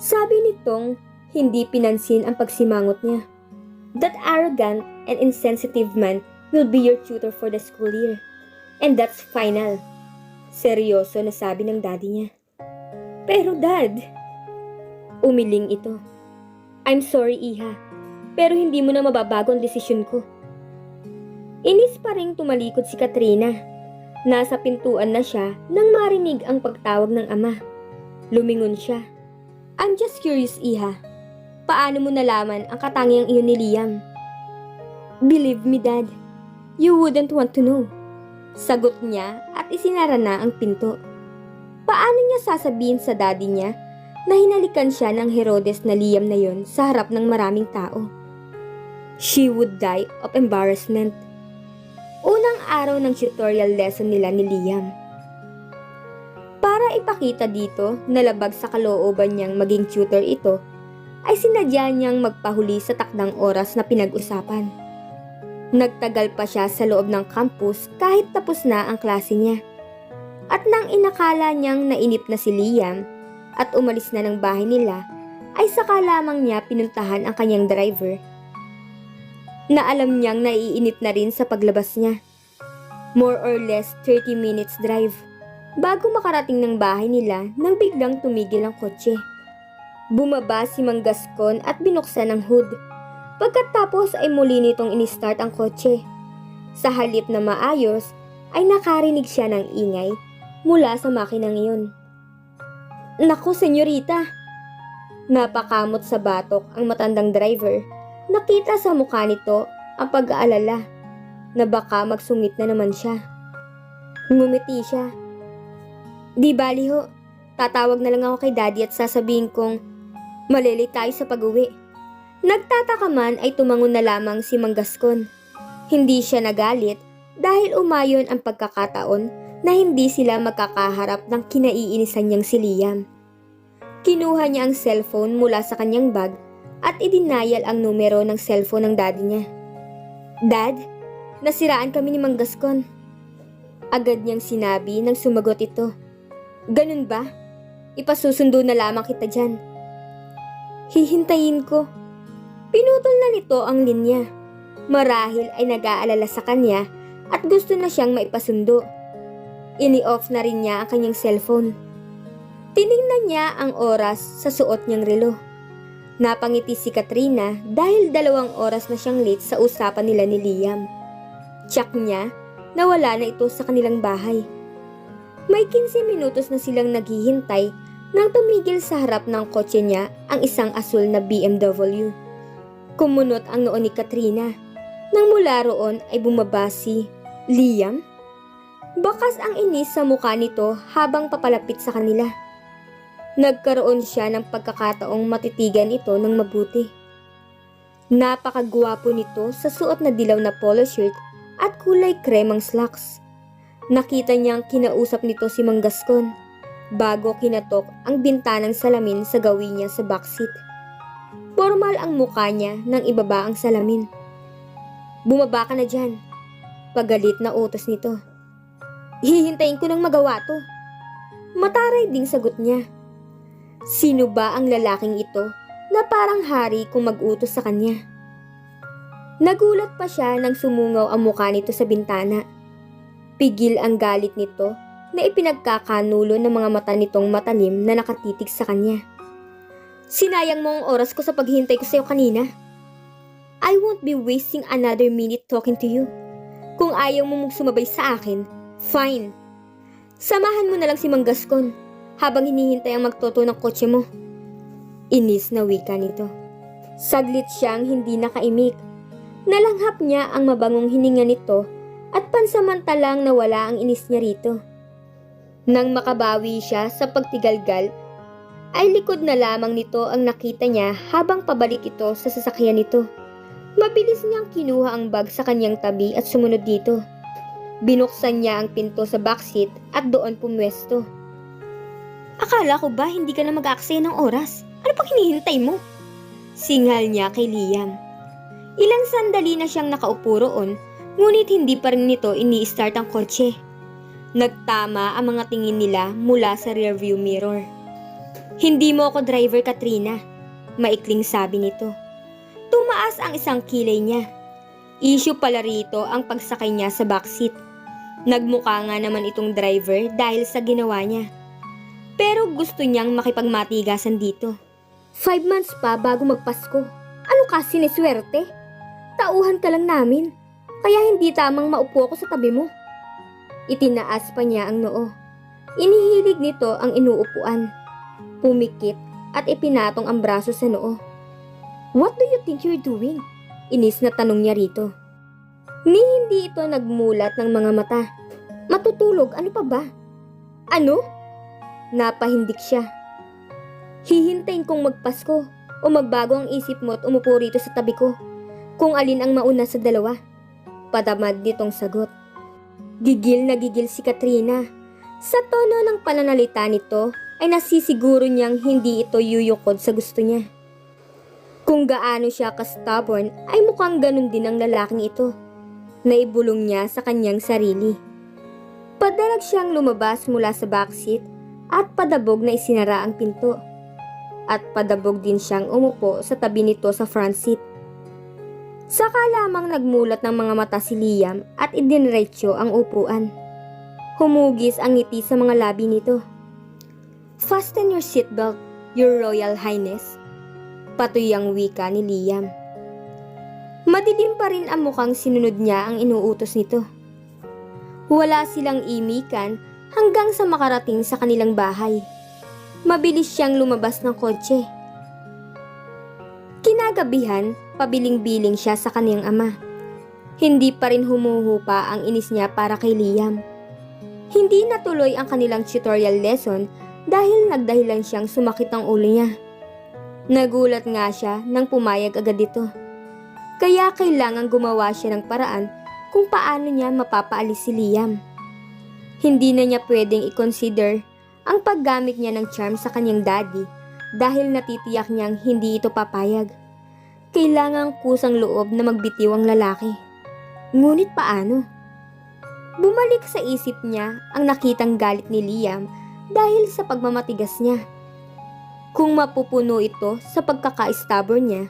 Sabi nitong hindi pinansin ang pagsimangot niya. That arrogant and insensitive man will be your tutor for the school year. And that's final. Seryoso na sabi ng daddy niya. Pero Dad, umiling ito. I'm sorry, Iha, pero hindi mo na mababago ang desisyon ko. Inis pa ring tumalikod si Katrina. Nasa pintuan na siya nang marinig ang pagtawag ng ama. Lumingon siya. I'm just curious, Iha. Paano mo nalaman ang katangiang iyon ni Liam? Believe me, Dad, you wouldn't want to know. Sagot niya at isinara na ang pinto. Paano niya sasabihin sa daddy niya na hinalikan siya ng Herodes na Liam na yon sa harap ng maraming tao? She would die of embarrassment. Unang araw ng tutorial lesson nila ni Liam. Para ipakita dito na labag sa kalooban niyang maging tutor ito, ay sinadya niyang magpahuli sa takdang oras na pinag-usapan. Nagtagal pa siya sa loob ng campus kahit tapos na ang klase niya. At nang inakala niyang nainip na si Liam at umalis na ng bahay nila, ay saka lamang niya pinuntahan ang kanyang driver na alam niyang naiinip na rin sa paglabas niya. More or less 30 minutes drive bago makarating ng bahay nila nang biglang tumigil ang kotse. Bumaba si Mang Gascon at binuksan ang hood. Pagkatapos ay muli nitong in-start ang kotse. Sa halip na maayos, ay nakarinig siya ng ingay mula sa makinang iyon. Naku, senyorita! Napakamot sa batok ang matandang driver. Nakita sa mukha nito ang pag-aalala na baka magsungit na naman siya. Ngumiti siya. Di bali ho, tatawag na lang ako kay daddy at sasabihin kong malilate tayo sa pag-uwi. Nagtataka man ay tumangon na lamang si Mang Gascon. Hindi siya nagalit dahil umayon ang pagkakataon na hindi sila magkakaharap ng kinaiinisan niyang si Liam. Kinuha niya ang cellphone mula sa kanyang bag at idinayal ang numero ng cellphone ng daddy niya. Dad, nasiraan kami ni Mang Gascon. Agad niyang sinabi nang sumagot ito. Ganun ba? Ipasusundo na lamang kita dyan. Hihintayin ko. Pinutol na nito ang linya. Marahil ay nag-aalala sa kanya at gusto na siyang maipasundo. Ini-off na rin niya ang kanyang cellphone. Tiningnan niya ang oras sa suot niyang relo. Napangiti si Katrina dahil 2 oras na siyang late sa usapan nila ni Liam. Tsak niya na wala na ito sa kanilang bahay. May 15 minutos na silang naghihintay nang tumigil sa harap ng kotse niya ang isang asul na BMW. Kumunot ang noo ni Katrina. Nang mula roon ay bumaba si Liam. Bakas ang inis sa mukha nito habang papalapit sa kanila. Nagkaroon siya ng pagkakataong matitigan ito ng mabuti. Napakagwapo nito sa suot na dilaw na polo shirt at kulay kremang slacks. Nakita niyang kinausap nito si Mang Gascon bago kinatok ang bintanang salamin sa gawin niya sa backseat. Formal ang mukha niya nang ibaba ang salamin. "Bumaba ka na dyan." Pagalit na utos nito. "Hihintayin ko nang magawa to." Mataray ding sagot niya. Sino ba ang lalaking ito na parang hari kung mag-utos sa kanya? Nagulat pa siya nang sumungaw ang mukha nito sa bintana. Pigil ang galit nito na ipinagkakanulo ng mga mata nitong matalim na nakatitig sa kanya. "Sinayang mo ang oras ko sa paghihintay ko sa iyo kanina. I won't be wasting another minute talking to you. Kung ayaw mo mong sumabay sa akin, fine. Samahan mo na lang si Mang Gascon habang hinihintay ang magtoto ng kotse mo." Inis na wika nito. Saglit siyang hindi nakaimik. Nalanghap niya ang mabangong hininga nito at pansamantalang nawala ang inis niya rito. Nang makabawi siya sa pagtigalgal, ay likod na lamang nito ang nakita niya habang pabalik ito sa sasakyan nito. Mabilis niyang kinuha ang bag sa kanyang tabi at sumunod dito. Binuksan niya ang pinto sa backseat at doon pumwesto. "Akala ko ba hindi ka na mag-aaksaya ng oras? Ano pang hinihintay mo?" Singal niya kay Liam. Ilang sandali na siyang nakaupo roon, ngunit hindi pa rin nito ini-start ang kotse. Nagtama ang mga tingin nila mula sa rearview mirror. "Hindi mo ako driver, Katrina," maikling sabi nito. Tumaas ang isang kilay niya. Issue pala rito ang pagsakay niya sa backseat. Nagmukha nga naman itong driver dahil sa ginawa niya. Pero gusto niyang makipagmatigasan dito. 5 months pa bago magpasko. Ano ka, siniswerte? Tauhan ka lang namin. Kaya hindi tamang maupo ako sa tabi mo. Itinaas pa niya ang noo. Inihilig nito ang inuupuan. Pumikit at ipinatong ang braso sa noo. "What do you think you're doing?" Inis na tanong niya rito. Ni hindi ito nagmulat ng mga mata. "Matutulog, ano pa ba?" "Ano?" Napahindik siya. "Hihintayin kong magpasko o magbago ang isip mo at umupo rito sa tabi ko. Kung alin ang mauna sa dalawa." Padamad nitong sagot. Gigil na gigil si Katrina. Sa tono ng pananalita nito ay nasisiguro niyang hindi ito yuyukod sa gusto niya. Kung gaano siya ka-stubborn ay mukhang ganun din ang lalaking ito. Naibulong niya sa kanyang sarili. Padarag siyang lumabas mula sa backseat at padabog na isinara ang pinto. At padabog din siyang umupo sa tabi nito sa front seat. Saka lamang nagmulat ng mga mata si Liam at idiniretsyo ang upuan. Humugis ang ngiti sa mga labi nito. "Fasten your seatbelt, Your Royal Highness," patuyang wika ni Liam. Madilim pa rin ang mukhang sinunod niya ang inuutos nito. Wala silang imikan hanggang sa makarating sa kanilang bahay. Mabilis siyang lumabas ng kotse. Kinagabihan, pabiling-biling siya sa kaniyang ama. Hindi pa rin humuhupa ang inis niya para kay Liam. Hindi natuloy ang kanilang tutorial lesson dahil nagdahilan siyang sumakit ang ulo niya. Nagulat nga siya nang pumayag agad dito. Kaya kailangang gumawa siya ng paraan kung paano niya mapapaalis si Liam. Hindi na niya pwedeng i-consider ang paggamit niya ng charm sa kanyang daddy dahil natitiyak niyang hindi ito papayag. Kailangang kusang loob na magbitiw ang lalaki. Ngunit paano? Bumalik sa isip niya ang nakitang galit ni Liam dahil sa pagmamatigas niya. Kung mapupuno ito sa pagkaka-stubborn niya,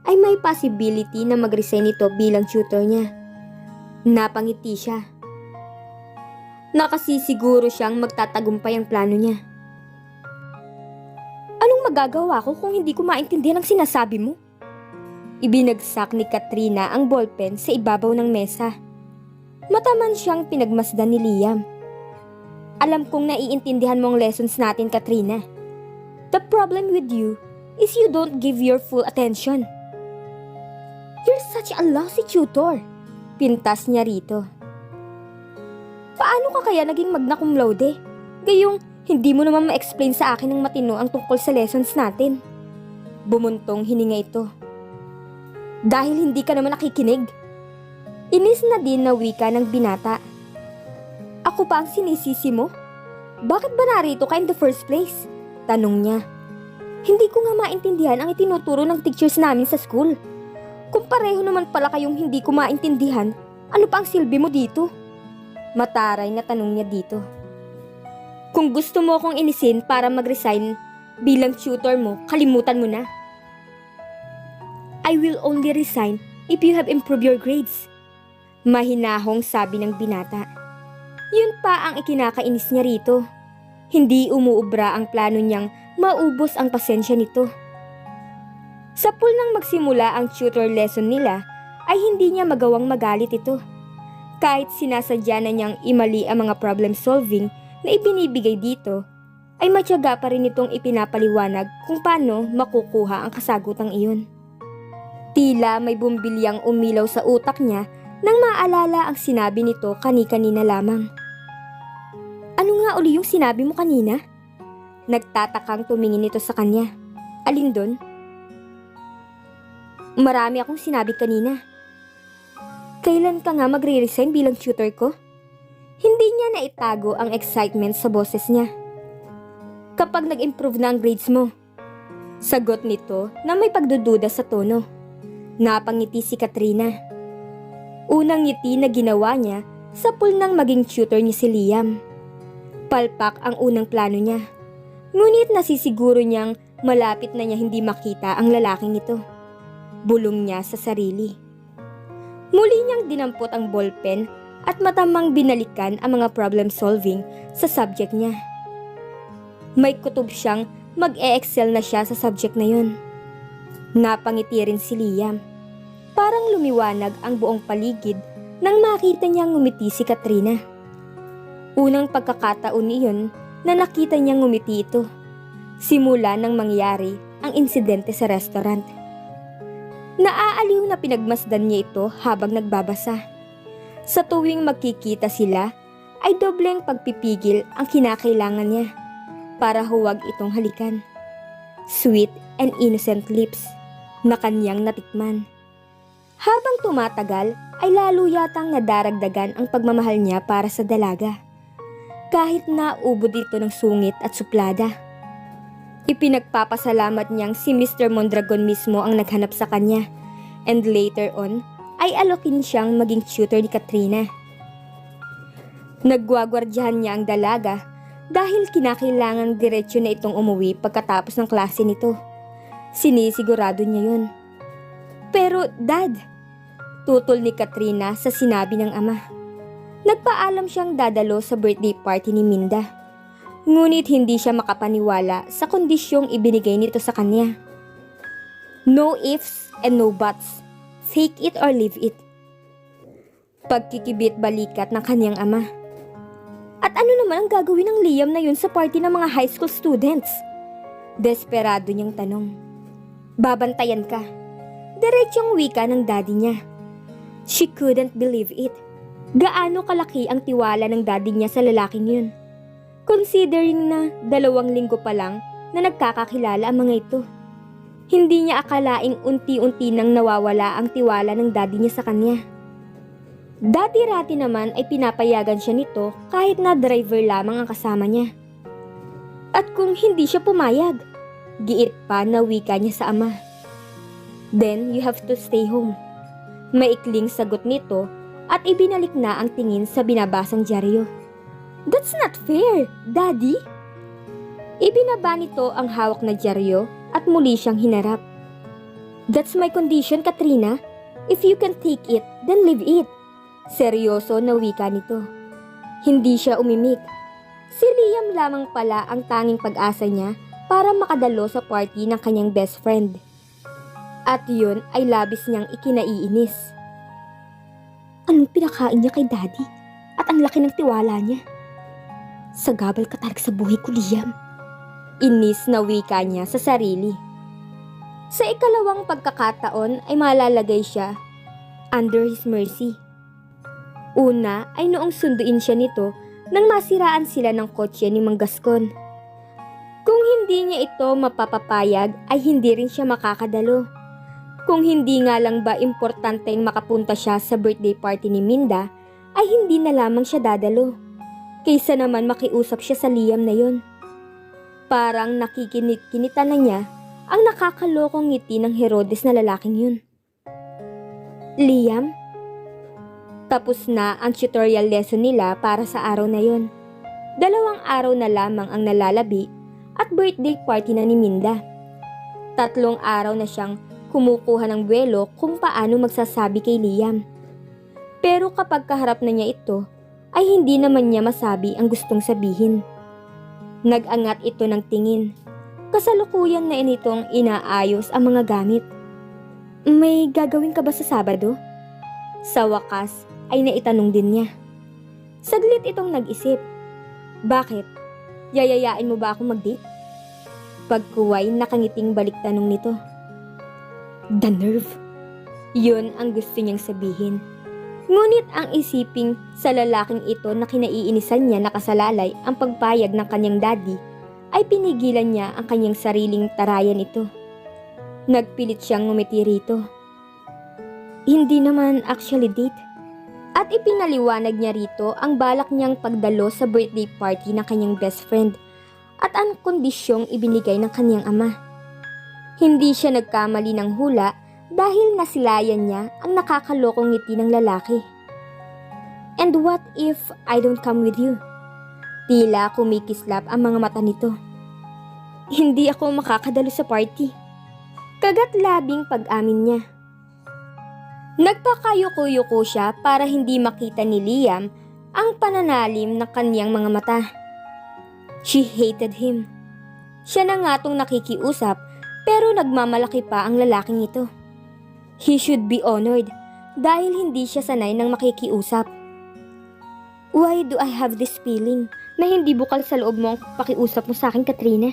ay may possibility na mag-resign ito bilang tutor niya. Napangiti siya. Nakasisiguro siyang magtatagumpay ang plano niya. Anong magagawa ko kung hindi ko maintindihan ang sinasabi mo? Ibinagsak ni Katrina ang ballpen sa ibabaw ng mesa. Mataman siyang pinagmasdan ni Liam. Alam kong naiintindihan mo ang lessons natin, Katrina. The problem with you is you don't give your full attention. You're such a lousy tutor. Pintas niya rito. Paano ka kaya naging magna cum laude? Gayong hindi mo naman ma-explain sa akin ng matino ang tungkol sa lessons natin. Bumuntong hininga ito. Dahil hindi ka naman nakikinig. Inis na din na wika ng binata. Ako pa ang sinisisi mo? Bakit ba narito ka in the first place? Tanong niya. Hindi ko nga maintindihan ang itinuturo ng teachers namin sa school. Kung pareho naman pala kayong hindi ko maintindihan, ano pa ang silbi mo dito? Mataray na tanong niya dito. Kung gusto mo akong inisin para mag-resign bilang tutor mo, kalimutan mo na. I will only resign if you have improved your grades. Mahinahong sabi ng binata. Yun pa ang ikinakainis niya rito. Hindi umuubra ang plano niyang maubos ang pasensya nito. Sa pool nang magsimula ang tutor lesson nila, ay hindi niya magawang magalit ito. Kahit sinasadya na niyang imali ang mga problem solving na ibinibigay dito, ay matyaga pa rin itong ipinapaliwanag kung paano makukuha ang kasagutang iyon. Tila may bumbilyang umilaw sa utak niya nang maalala ang sinabi nito kani-kanina lamang. Ano nga uli yung sinabi mo kanina? Nagtatakang tumingin ito sa kanya. Alin doon? Marami akong sinabi kanina. Kailan ka nga magre-resign bilang tutor ko? Hindi niya naitago ang excitement sa boses niya. Kapag nag-improve na ang grades mo. Sagot nito na may pagdududa sa tono. Napangiti si Katrina. Unang ngiti na ginawa niya sa pool nang maging tutor niya si Liam. Palpak ang unang plano niya. Ngunit nasisiguro niyang malapit na niya hindi makita ang lalaking ito. Bulong niya sa sarili. Muli niyang dinampot ang ballpen at matamang binalikan ang mga problem solving sa subject niya. May kutob siyang mag-e-excel na siya sa subject na yun. Napangiti rin si Liam. Parang lumiwanag ang buong paligid nang makita niyang ngumiti si Katrina. Unang pagkakataon iyon na nakita niyang ngumiti ito. Simula nang mangyari ang insidente sa restaurant. Naaaliw na pinagmasdan niya ito habang nagbabasa. Sa tuwing magkikita sila, ay dobleng pagpipigil ang kinakailangan niya para huwag itong halikan. Sweet and innocent lips na kanyang natikman. Habang tumatagal, ay lalo yatang nadaragdagan ang pagmamahal niya para sa dalaga. Kahit na ubod ito ng sungit at suplada. Ipinagpapasalamat niyang si Mr. Mondragon mismo ang naghanap sa kanya, and later on ay alokin siyang maging tutor ni Katrina. Nagwagwardyahan niya ang dalaga dahil kinakailangan diretsyo na itong umuwi pagkatapos ng klase nito. Sinisigurado niya yun. Pero Dad, tutol ni Katrina sa sinabi ng ama. Nagpaalam siyang dadalo sa birthday party ni Minda. Ngunit hindi siya makapaniwala sa kondisyong ibinigay nito sa kanya. No ifs and no buts. Take it or leave it. Pagkikibit balikat ng kanyang ama. At ano naman ang gagawin ng Liam na yun sa party ng mga high school students? Desperado niyang tanong. Babantayan ka. Diretsyong wika ng daddy niya. She couldn't believe it. Gaano kalaki ang tiwala ng daddy niya sa lalaking yun. Considering na 2 linggo pa lang na nagkakakilala ang mga ito. Hindi niya akalaing unti-unti nang nawawala ang tiwala ng daddy niya sa kanya. Dati-rati naman ay pinapayagan siya nito kahit na driver lamang ang kasama niya. At kung hindi siya pumayag, giit pa na wika niya sa ama. Then you have to stay home. Maikling sagot nito at ibinalik na ang tingin sa binabasang dyaryo. That's not fair, Daddy. Ibinaba nito ang hawak na dyaryo at muli siyang hinarap. That's my condition, Katrina. If you can take it, then leave it. Seryoso na wika nito. Hindi siya umimik. Si Liam lamang pala ang tanging pag-asa niya para makadalo sa party ng kanyang best friend. At yun ay labis niyang ikinaiinis. Anong pinakain niya kay Daddy? At ang laki ng tiwala niya. Sagabal ka talaga sa buhay ko, Liam. Inis na wika niya sa sarili. Sa ikalawang pagkakataon ay malalagay siya under his mercy. Una ay noong sunduin siya nito nang masiraan sila ng kotse ni Mang Gascon. Kung hindi niya ito mapapapayag ay hindi rin siya makakadalo. Kung hindi nga lang ba importanteng makapunta siya sa birthday party ni Minda ay hindi na lamang siya dadalo. Kaysa naman makiusap siya sa Liam na yon. Parang nakikinit-kinita na niya ang nakakalokong ngiti ng Herodes na lalaking yun. Liam? Tapos na ang tutorial lesson nila para sa araw na yon. 2 araw na lamang ang nalalabi at birthday party na ni Minda. 3 araw na siyang kumukuha ng buwelo kung paano magsasabi kay Liam. Pero kapag kaharap na niya ito, ay hindi naman niya masabi ang gustong sabihin. Nag-angat ito ng tingin. Kasalukuyan na initong inaayos ang mga gamit. May gagawin ka ba sa Sabado? Sa wakas ay naitanong din niya. Saglit itong nag-isip. Bakit? Yayayain mo ba akong mag-date? Pagkuway nakangiting balik tanong nito. The nerve. Yun ang gusto niyang sabihin. Ngunit ang isiping sa lalaking ito na kinaiinisan niya nakasalalay ang pagpayag ng kanyang daddy ay pinigilan niya ang kanyang sariling tarayan ito. Nagpilit siyang ngumiti rito. Hindi naman actually date. At ipinaliwanag niya rito ang balak niyang pagdalo sa birthday party ng kanyang best friend at ang kondisyong ibinigay ng kanyang ama. Hindi siya nagkamali ng hula dahil nasilayan niya ang nakakalokong ngiti ng lalaki. And what if I don't come with you? Tila kumikislap ang mga mata nito. Hindi ako makakadalo sa party. Kagat labing pag-amin niya. Nagpakayuko-yuko siya para hindi makita ni Liam ang pananalim ng kaniyang mga mata. She hated him. Siya na nga tong nakikiusap pero nagmamalaki pa ang lalaking ito. He should be honored dahil hindi siya sanay ng makikiusap. Why do I have this feeling na hindi bukal sa loob mo ang pakiusap mo sa akin, Katrina?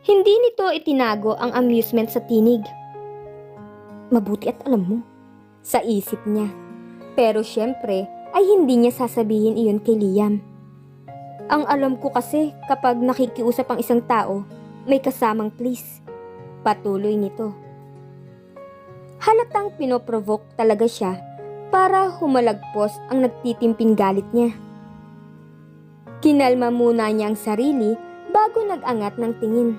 Hindi nito itinago ang amusement sa tinig. Mabuti at alam mo, sa isip niya. Pero syempre ay hindi niya sasabihin iyon kay Liam. Ang alam ko kasi kapag nakikiusap ang isang tao, may kasamang please. Patuloy nito. Halatang pinoprovoke talaga siya para humalagpos ang nagtitimping galit niya. Kinalma muna niya ang sarili bago nag-angat ng tingin.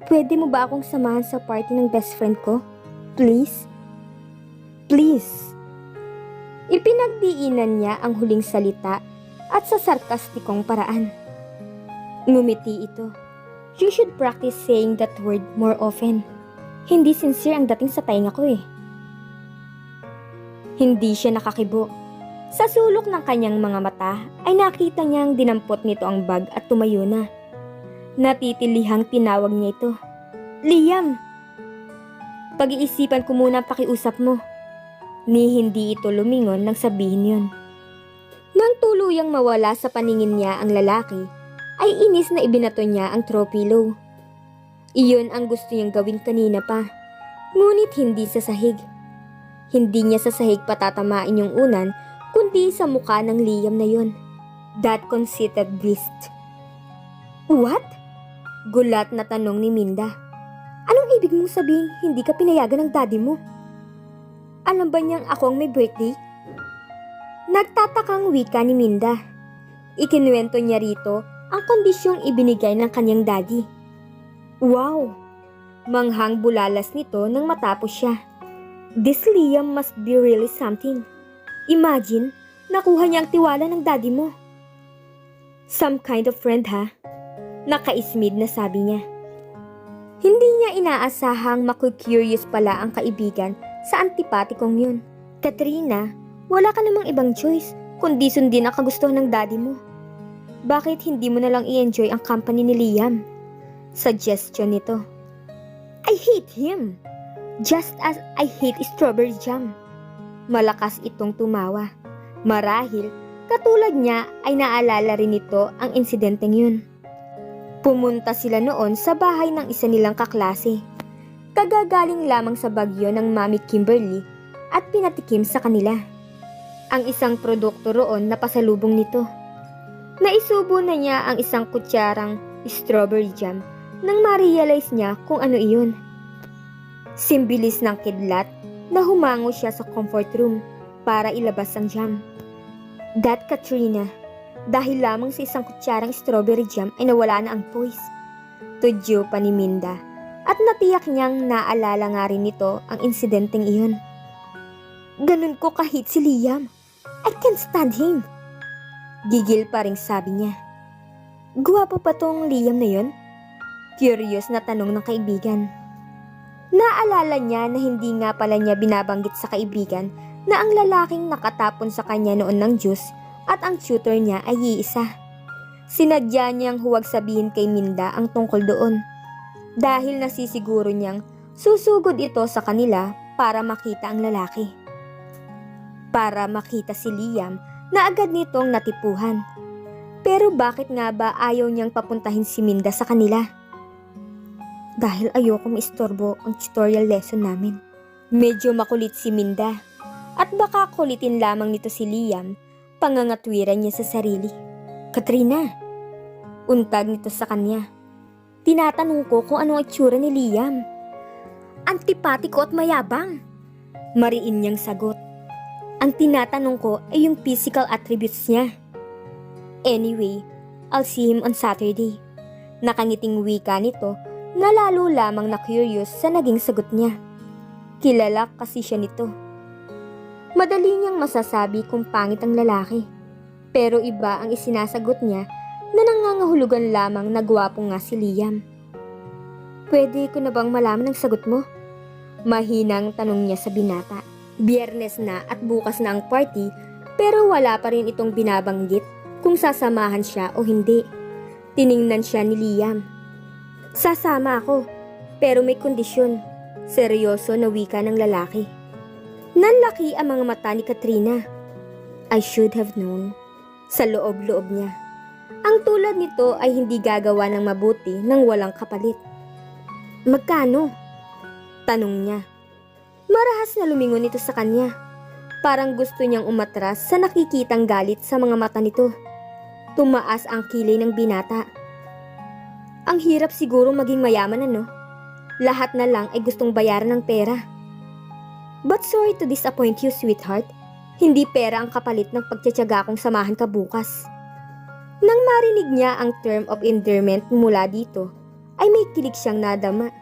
Pwede mo ba akong samahan sa party ng best friend ko? Please? Please? Ipinagdiinan niya ang huling salita at sa sarkastikong paraan. Ngumiti ito. You should practice saying that word more often. Hindi sincere ang dating sa tainga ko eh. Hindi siya nakakibo. Sa sulok ng kanyang mga mata ay nakita niyang dinampot nito ang bag at tumayo na. Natitilihang tinawag niya ito. Liam! Pag-iisipan ko muna ang pakiusap mo. Ni hindi ito lumingon nang sabihin yon. Nang tuluyang mawala sa paningin niya ang lalaki, ay inis na ibinato niya ang throw pillow. Iyon ang gusto niyang gawin kanina pa, ngunit hindi sa sahig. Hindi niya sa sahig patatamain yung unan, kundi sa mukha ng Liam na yon. That conceited beast. What? Gulat na tanong ni Minda. Anong ibig mong sabihin hindi ka pinayagan ng daddy mo? Alam ba niyang ako ang may birthday? Nagtatakang wika ni Minda. Ikinuwento niya rito ang kondisyong ibinigay ng kanyang daddy. Wow! Manghang bulalas nito nang matapos siya. This Liam must be really something. Imagine, nakuha niya ang tiwala ng daddy mo. Some kind of friend ha? Nakaismid na sabi niya. Hindi niya inaasahang maku-curious pala ang kaibigan sa antipatikong yun. Katrina, wala ka namang ibang choice kundi sundin ang kagustuhan ng daddy mo. Bakit hindi mo na lang i-enjoy ang company ni Liam? Suggestion nito. I hate him. Just as I hate strawberry jam. Malakas itong tumawa. Marahil, katulad niya ay naalala rin nito ang insidenteng yun. Pumunta sila noon sa bahay ng isa nilang kaklase. Kagagaling lamang sa bagyo ng Mami Kimberly at pinatikim sa kanila. Ang isang produkto roon na pasalubong nito. Naisubo na niya ang isang kutsarang strawberry jam nang ma-realize niya kung ano iyon. Simbilis ng kidlat na humango siya sa comfort room para ilabas ang jam. That Katrina, dahil lamang sa isang kutsarang strawberry jam ay nawala na ang poise. Tudyo pa ni Minda at natiyak niyang naalala nga rin nito ang insidenteng iyon. Ganun ko kahit si Liam. I can't stand him. Gigil pa rin sabi niya. Guwapo pa tong Liam na yun? Curious na tanong ng kaibigan. Naalala niya na hindi nga pala niya binabanggit sa kaibigan na ang lalaking nakatapon sa kanya noon ng juice at ang tutor niya ay iisa. Sinadya niyang huwag sabihin kay Minda ang tungkol doon dahil nasisiguro niyang susugod ito sa kanila para makita ang lalaki. Para makita si Liam na agad nitong natipuhan. Pero bakit nga ba ayaw niyang papuntahin si Minda sa kanila? Dahil ayoko maistorbo ang tutorial lesson namin. Medyo makulit si Minda at baka kulitin lamang nito si Liam, pangangatwiran niya sa sarili. Katrina, untag nito sa kanya. Tinatanong ko kung ano ang itsura ni Liam. Antipatiko at mayabang. Mariin niyang sagot. Ang tinatanong ko ay yung physical attributes niya. Anyway, I'll see him on Saturday. Nakangiting wika nito na lalo lamang na curious sa naging sagot niya. Kilala kasi siya nito. Madali niyang masasabi kung pangit ang lalaki. Pero iba ang isinasagot niya na nangangahulugan lamang na gwapo nga si Liam. Pwede ko na bang malaman ang sagot mo? Mahinang tanong niya sa binata. Biyernes na at bukas na ang party pero wala pa rin itong binabanggit kung sasamahan siya o hindi. Tiningnan siya ni Liam. Sasama ako, pero may kondisyon. Seryoso na wika ng lalaki. Nanlaki ang mga mata ni Katrina. I should have known. Sa loob-loob niya. Ang tulad nito ay hindi gagawa ng mabuti nang walang kapalit. Magkano? Tanong niya. Marahas na lumingon ito sa kanya. Parang gusto niyang umatras sa nakikitang galit sa mga mata nito. Tumaas ang kilay ng binata. Ang hirap siguro maging mayaman ano? Lahat na lang ay gustong bayaran ng pera. But sorry to disappoint you, sweetheart. Hindi pera ang kapalit ng pagtsatsaga kong samahan ka bukas. Nang marinig niya ang term of endearment mula dito, ay may kilig siyang nadama.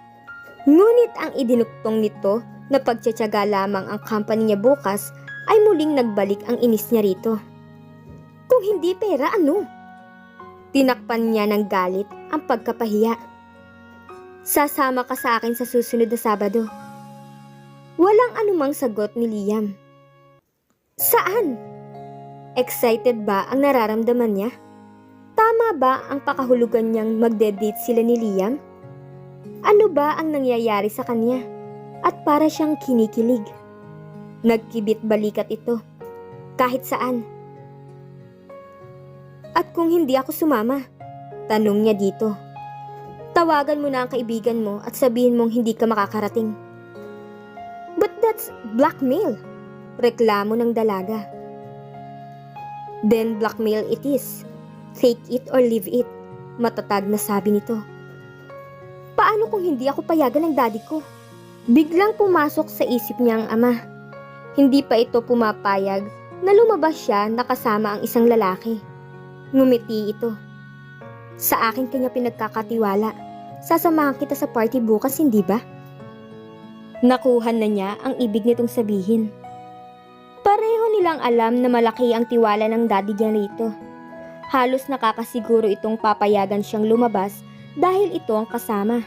Ngunit ang idinuktong nito na pagtsatsaga lamang ang company niya bukas ay muling nagbalik ang inis niya rito. Kung hindi pera, ano? Tinakpan niya ng galit ang pagkapahiya. Sasama ka sa akin sa susunod na Sabado. Walang anumang sagot ni Liam. Saan? Excited ba ang nararamdaman niya? Tama ba ang pakahulugan niyang magde-date sila ni Liam? Ano ba ang nangyayari sa kanya? At para siyang kinikilig. Nagkibit balikat ito. Kahit saan. At kung hindi ako sumama? Tanong niya dito. Tawagan mo na ang kaibigan mo at sabihin mong hindi ka makakarating. But that's blackmail. Reklamo ng dalaga. Then blackmail it is. Take it or leave it. Matatag na sabi nito. Paano kung hindi ako payagan ng daddy ko? Biglang pumasok sa isip niya ang ama. Hindi pa ito pumapayag na lumabas siya nakasama ang isang lalaki. Ngumiti ito. Sa akin kanya pinagkakatiwala. Sasamahan kita sa party bukas, hindi ba? Nakuhan na niya ang ibig nitong sabihin. Pareho nilang alam na malaki ang tiwala ng daddy niya rito. Halos nakakasiguro itong papayagan siyang lumabas dahil ito ang kasama.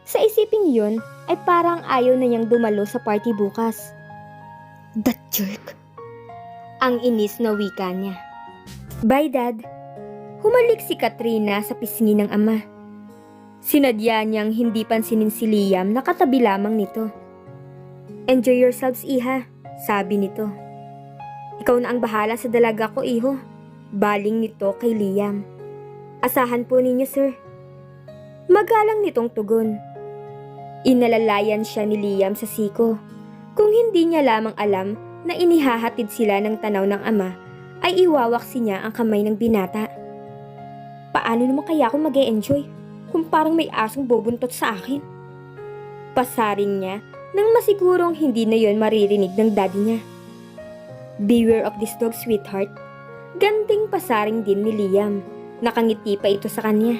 Sa isiping yun, ay parang ayaw na niyang dumalo sa party bukas. That jerk! Ang inis na wika niya. Bye, Dad. Humalik si Katrina sa pisngi ng ama. Sinadya niyang hindi pansinin si Liam na katabi lamang nito. Enjoy yourselves, iha, sabi nito. Ikaw na ang bahala sa dalaga ko, iho. Baling nito kay Liam. Asahan po ninyo, sir. Magalang nitong tugon. Inalalayan siya ni Liam sa siko. Kung hindi niya lamang alam na inihahatid sila ng tanaw ng ama, ay iwawaksi niya ang kamay ng binata. Paano naman kaya ako mag-e-enjoy kung parang may asong bubuntot sa akin? Pasaring niya nang masigurong hindi na yon maririnig ng daddy niya. Beware of this dog, sweetheart. Ganting pasaring din ni Liam. Nakangiti pa ito sa kanya.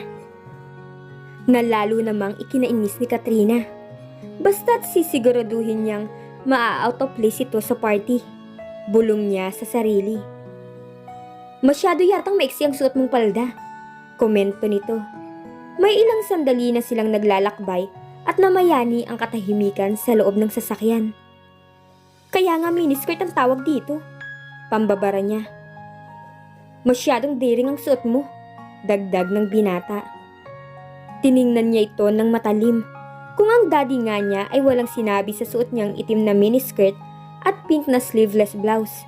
Na lalo namang ikinainis ni Katrina. Basta't sisiguraduhin niyang maa-out of place ito sa party. Bulong niya sa sarili. Masyado yatang maiksi ang suot mong palda. Komento nito. May ilang sandali na silang naglalakbay at namayani ang katahimikan sa loob ng sasakyan. Kaya nga miniskirt ang tawag dito. Pambabara niya. Masyadong daring ang suot mo. Dagdag ng binata. Tiningnan niya ito ng matalim. Kung ang daddy nga niya ay walang sinabi sa suot niyang itim na miniskirt at pink na sleeveless blouse.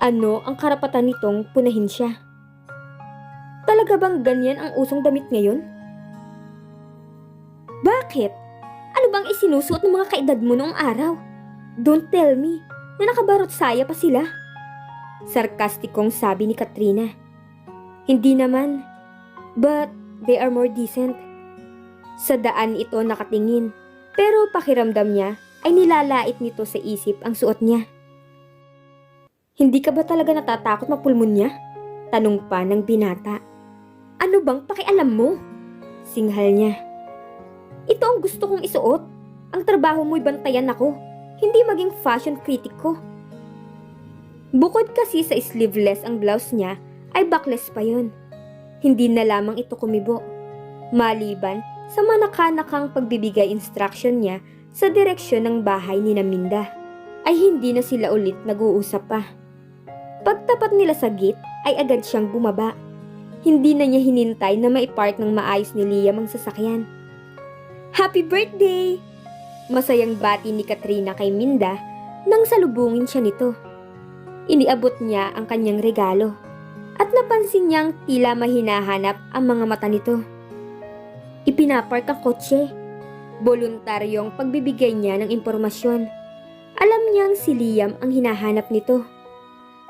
Ano ang karapatan nitong punahin siya? Talaga bang ganyan ang usong damit ngayon? Bakit? Ano bang isinusuot ng mga kaedad mo noong araw? Don't tell me na nakabarot saya pa sila. Sarkastikong sabi ni Katrina. Hindi naman, but they are more decent. Sa daan ito nakatingin, pero pakiramdam niya ay nilalait nito sa isip ang suot niya. Hindi ka ba talaga natatakot mapulmonya? Tanong pa ng binata. Ano bang pakialam mo? Singhal niya. Ito ang gusto kong isuot. Ang trabaho mo'y bantayan ako, hindi maging fashion critic ko. Bukod kasi sa sleeveless ang blouse niya, ay backless pa yon. Hindi na lamang ito kumibo. Maliban sa manakanakang pagbibigay instruction niya sa direksyon ng bahay ni Minda, ay hindi na sila ulit nag-uusap pa. Pagtapat nila sa gate ay agad siyang bumaba. Hindi na niya hinintay na maipark ng maayos ni Liam ang sasakyan. Happy birthday! Masayang bati ni Katrina kay Minda nang salubungin siya nito. Iniabot niya ang kanyang regalo at napansin niyang tila mahinahanap ang mga mata nito. Ipinapark ang kotse. Voluntaryong pagbibigay niya ng impormasyon. Alam niyang si Liam ang hinahanap nito.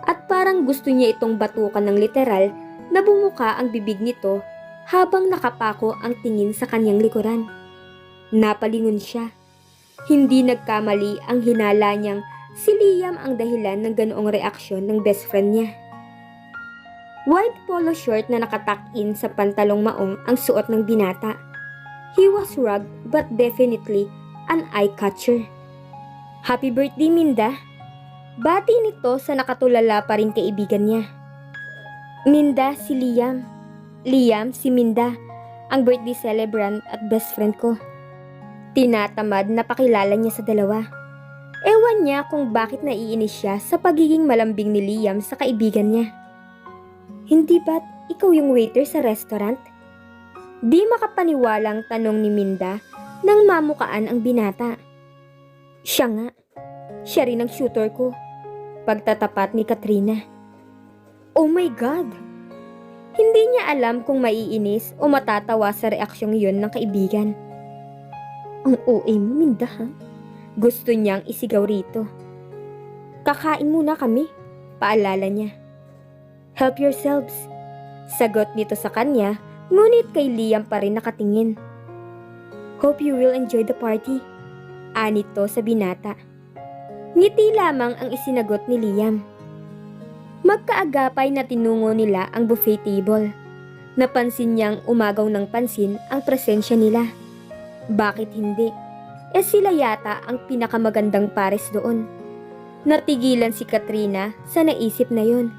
At parang gusto niya itong batukan ng literal na bumuka ang bibig nito habang nakapako ang tingin sa kanyang likuran. Napalingon siya. Hindi nagkamali ang hinala niyang si Liam ang dahilan ng ganoong reaksyon ng best friend niya. White polo shirt na nakatuck-in sa pantalong maong ang suot ng binata. He was rugged but definitely an eye-catcher. Happy birthday, Minda! Bati nito sa nakatulala pa rin kaibigan niya. Minda si Liam. Liam si Minda, ang birthday celebrant at best friend ko. Tinatamad na pakilala niya sa dalawa. Ewan niya kung bakit naiinis siya sa pagiging malambing ni Liam sa kaibigan niya. Hindi ba't ikaw yung waiter sa restaurant? Di makapaniwalang tanong ni Minda nang mamukaan ang binata. Siya nga. Siya rin ang shooter ko. Pagtatapat ni Katrina. Oh my God! Hindi niya alam kung maiinis o matatawa sa reaksyong yun ng kaibigan. Ang OA mo, Minda, ha? Gusto niyang isigaw rito. Kakain muna kami, paalala niya. Help yourselves. Sagot nito sa kanya, ngunit kay Liam pa rin nakatingin. Hope you will enjoy the party. Anito sa binata. Ngiti lamang ang isinagot ni Liam. Magkaagapay na tinungo nila ang buffet table. Napansin niyang umagaw ng pansin ang presensya nila. Bakit hindi? Sila yata ang pinakamagandang pares doon. Natigilan si Katrina sa naisip na yon.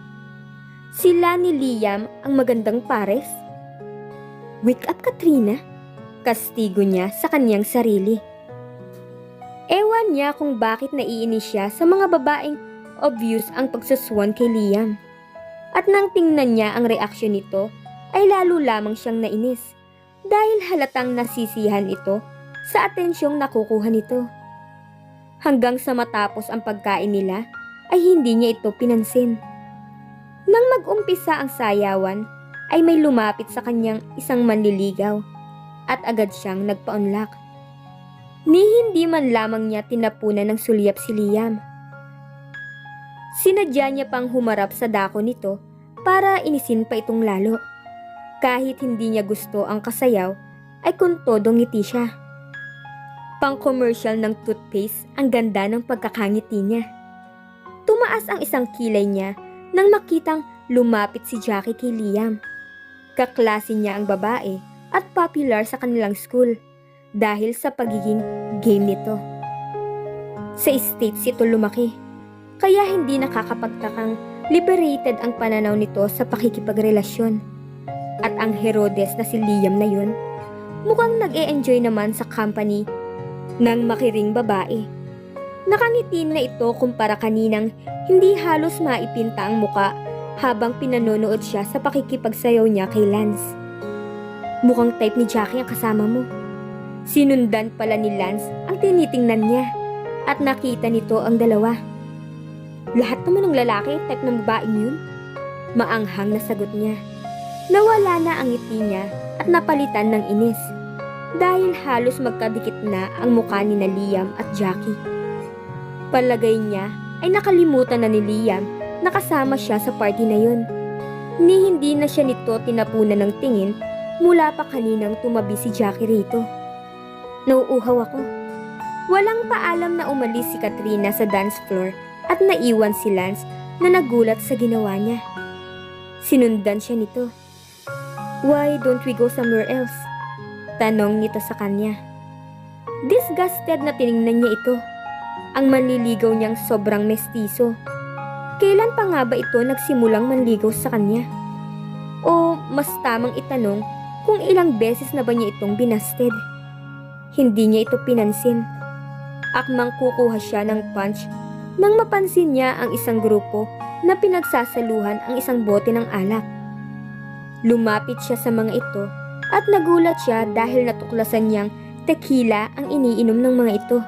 Sila ni Liam ang magandang pares? Wake up, Katrina. kastigo niya sa kanyang sarili. Ewan niya kung bakit naiinis siya sa mga babaeng obvious ang pagsuswan kay Liam. At nang tingnan niya ang reaksyon nito, ay lalo lamang siyang nainis dahil halatang nasisihan ito sa atensyong nakukuha nito. Hanggang sa matapos ang pagkain nila ay hindi niya ito pinansin. Nang mag-umpisa ang sayawan ay may lumapit sa kanyang isang manliligaw at agad siyang nagpaunlak. Ni hindi man lamang niya tinapunan ng sulyap si Liam. Sinadya niya pang humarap sa dako nito para inisin pa itong lalo. Kahit hindi niya gusto ang kasayaw ay kung todong ngiti siya. Pang-commercial ng toothpaste ang ganda ng pagkakangiti niya. Tumaas ang isang kilay niya nang makitang lumapit si Jackie kay Liam. Kaklase niya ang babae at popular sa kanilang school dahil sa pagiging game nito. Sa States ito lumaki, kaya hindi nakakapagtakang liberated ang pananaw nito sa pakikipagrelasyon. At ang Herodes na si Liam na yun, mukhang nag-e-enjoy naman sa company ng makiring babae. Nakangiti na ito kumpara kaninang hindi halos maipinta ang muka habang pinanonood siya sa pakikipagsayaw niya kay Lance. Mukhang type ni Jackie ang kasama mo. Sinundan pala ni Lance ang tinitingnan niya at nakita nito ang dalawa. Lahat naman ng lalaki type ng babaeng yun? Maanghang na sagot niya. Nawala na ang ngiti niya at napalitan ng inis dahil halos magkadikit na ang mukha ni na Liam at Jackie. Palagay niya ay nakalimutan na ni Liam na kasama siya sa party na yun. Ni hindi na siya nito tinapunan ng tingin mula pa kaninang tumabi si Jackie rito. Nauuhaw ako. Walang paalam na umalis si Katrina sa dance floor at naiwan si Lance na nagulat sa ginawa niya. Sinundan siya nito. Why don't we go somewhere else? Tanong nito sa kanya. Disgusted na tiningnan niya ito. Ang manliligaw niyang sobrang mestizo. Kailan pa nga ba ito nagsimulang manligaw sa kanya? O mas tamang itanong kung ilang beses na ba niya itong binasted? Hindi niya ito pinansin. Akmang kukuha siya ng punch nang mapansin niya ang isang grupo na pinagsasaluhan ang isang bote ng alak. Lumapit siya sa mga ito at nagulat siya dahil natuklasan niyang tequila ang iniinom ng mga ito.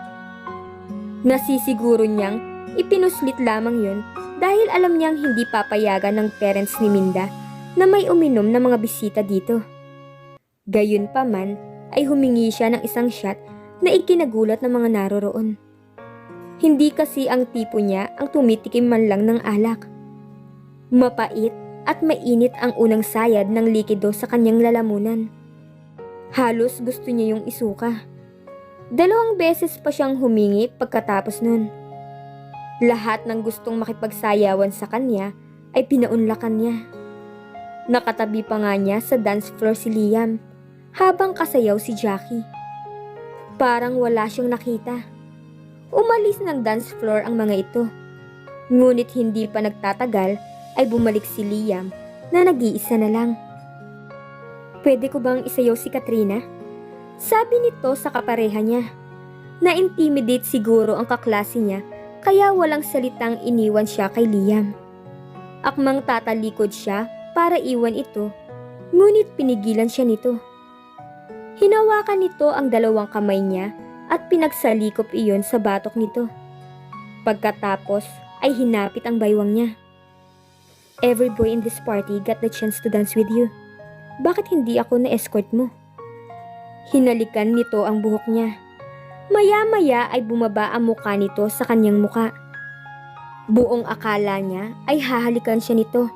Nasisiguro niyang ipinuslit lamang yun dahil alam niyang hindi papayagan ng parents ni Minda na may uminom na mga bisita dito. Gayunpaman ay humingi siya ng isang shot na ikinagulat ng mga naroroon. Hindi kasi ang tipo niya ang tumitikim man lang ng alak. Mapait at mainit ang unang sayad ng likido sa kanyang lalamunan. Halos gusto niya yung isuka. 2 beses pa siyang humingi pagkatapos nun. Lahat ng gustong makipagsayawan sa kanya ay pinaunlakan niya. Nakatabi pa nga niya sa dance floor si Liam habang kasayaw si Jackie. Parang wala siyang nakita. Umalis ng dance floor ang mga ito. Ngunit hindi pa nagtatagal ay bumalik si Liam na nag-iisa na lang. Pwede ko bang isayaw si Katrina? Sabi nito sa kapareha niya. Na-intimidate siguro ang kaklase niya kaya walang salitang iniwan siya kay Liam. Akmang tatalikod siya para iwan ito, ngunit pinigilan siya nito. Hinawakan nito ang 2 kamay niya at pinagsalikop iyon sa batok nito. Pagkatapos ay hinapit ang baywang niya. Every boy in this party got the chance to dance with you. Bakit hindi ako na-escort mo? Hinalikan nito ang buhok niya. Maya-maya ay bumaba ang muka nito sa kanyang muka. Buong akala niya ay hahalikan siya nito,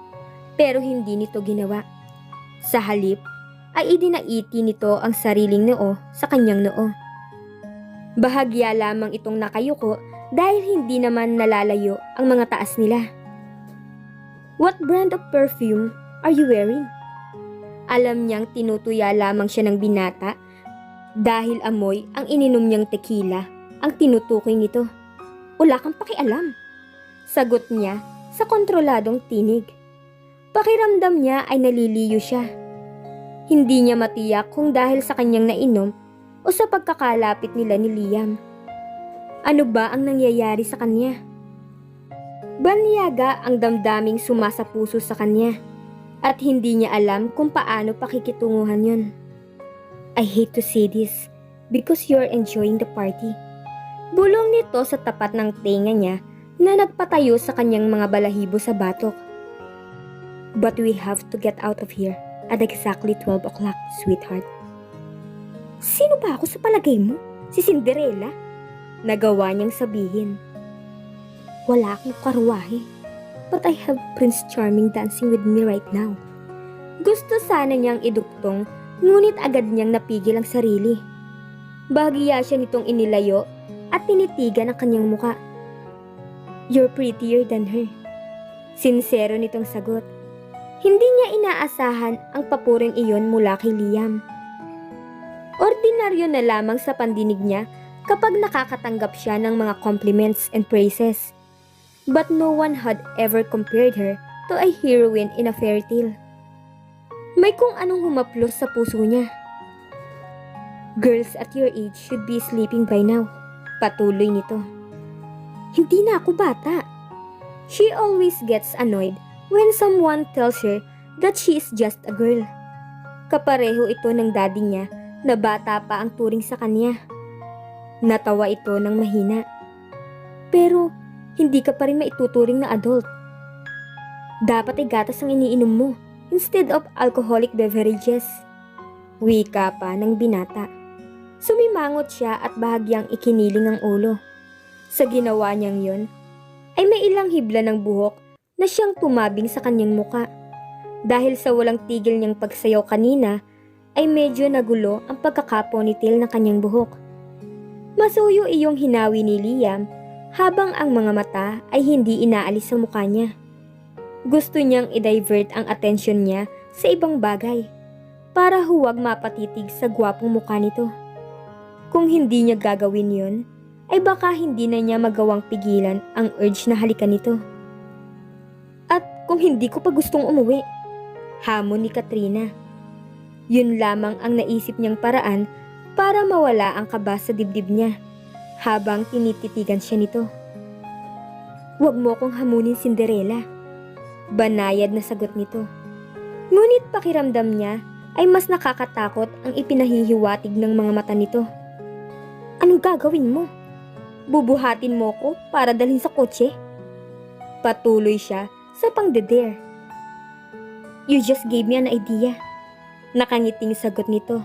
pero hindi nito ginawa. Sa halip ay idinaiti nito ang sariling noo sa kanyang noo. Bahagya lamang itong nakayuko dahil hindi naman nalalayo ang mga taas nila. What brand of perfume are you wearing? Alam niyang tinutuya lamang siya ng binata dahil amoy ang ininom niyang tequila ang tinutukoy nito. Wala kang pakialam, sagot niya sa kontroladong tinig. Pakiramdam niya ay naliliyo siya. Hindi niya matiyak kung dahil sa kanyang nainom o sa pagkakalapit nila ni Liam. Ano ba ang nangyayari sa kanya? Banyaga ang damdaming sumasa puso sa kanya at hindi niya alam kung paano pakikitunguhan yun. I hate to say this because you're enjoying the party. Bulong nito sa tapat ng tenga niya na nagpatayo sa kanyang mga balahibo sa batok. But we have to get out of here at exactly 12 o'clock, sweetheart. Sino ba ako sa palagay mo? Si Cinderella? Nagawa niyang sabihin. Wala akong karwahe, but I have Prince Charming dancing with me right now. Gusto sana niyang iduktong, ngunit agad niyang napigil ang sarili. Bahagiya siya nitong inilayo at tinitigan ang kanyang muka. You're prettier than her. Sinsero nitong sagot. Hindi niya inaasahan ang papuring iyon mula kay Liam. Ordinaryo na lamang sa pandinig niya kapag nakakatanggap siya ng mga compliments and praises. But no one had ever compared her to a heroine in a fairy tale. May kung anong humaplos sa puso niya. Girls at your age should be sleeping by now. Patuloy nito. Hindi na ako bata. She always gets annoyed when someone tells her that she is just a girl. Kapareho ito ng daddy niya na bata pa ang turing sa kanya. Natawa ito ng mahina. Pero hindi ka pa rin maituturing na adult. Dapat ay gatas ang iniinom mo instead of alcoholic beverages. Wika pa ng binata. Sumimangot siya at bahagyang ikiniling ang ulo. Sa ginawa niyang yon, ay may ilang hibla ng buhok na siyang tumabing sa kanyang muka. Dahil sa walang tigil niyang pagsayaw kanina, ay medyo nagulo ang pagkakaponitil ng kanyang buhok. Masuyo iyong hinawi ni Liam habang ang mga mata ay hindi inaalis sa mukha niya. Gusto niyang i-divert ang atensyon niya sa ibang bagay para huwag mapatitig sa gwapong mukha nito. Kung hindi niya gagawin yon, ay baka hindi na niya magawang pigilan ang urge na halikan nito. At kung hindi ko pa gustong umuwi, hamon ni Katrina. Yun lamang ang naisip niyang paraan para mawala ang kaba sa dibdib niya habang tinititigan siya nito. Huwag mo kong hamunin, Cinderella. Banayad na sagot nito. Ngunit pakiramdam niya ay mas nakakatakot ang ipinahihiwatig ng mga mata nito. Anong gagawin mo? Bubuhatin mo ko para dalhin sa kotse? Patuloy siya sa pangdedare. You just gave me an idea. Nakangiting sagot nito.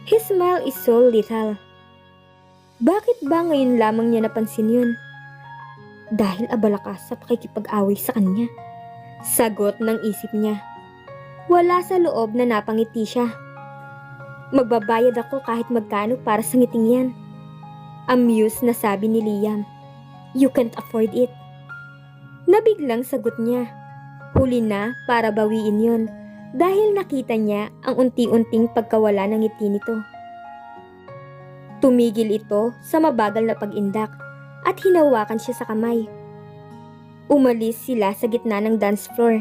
His smile is so little. Bakit ba ngayon lamang niya napansin yun? Dahil abala ka sa pakikipag-away sa kanya. Sagot ng isip niya. Wala sa loob na napangiti siya. Magbabayad ako kahit magkano para sa ngiting yan. Amused na sabi ni Liam. You can't afford it. Nabiglang sagot niya. Huli na para bawiin yon dahil nakita niya ang unti-unting pagkawala ng ngiti nito. Tumigil ito sa mabagal na pag-indak at hinawakan siya sa kamay. Umalis sila sa gitna ng dance floor.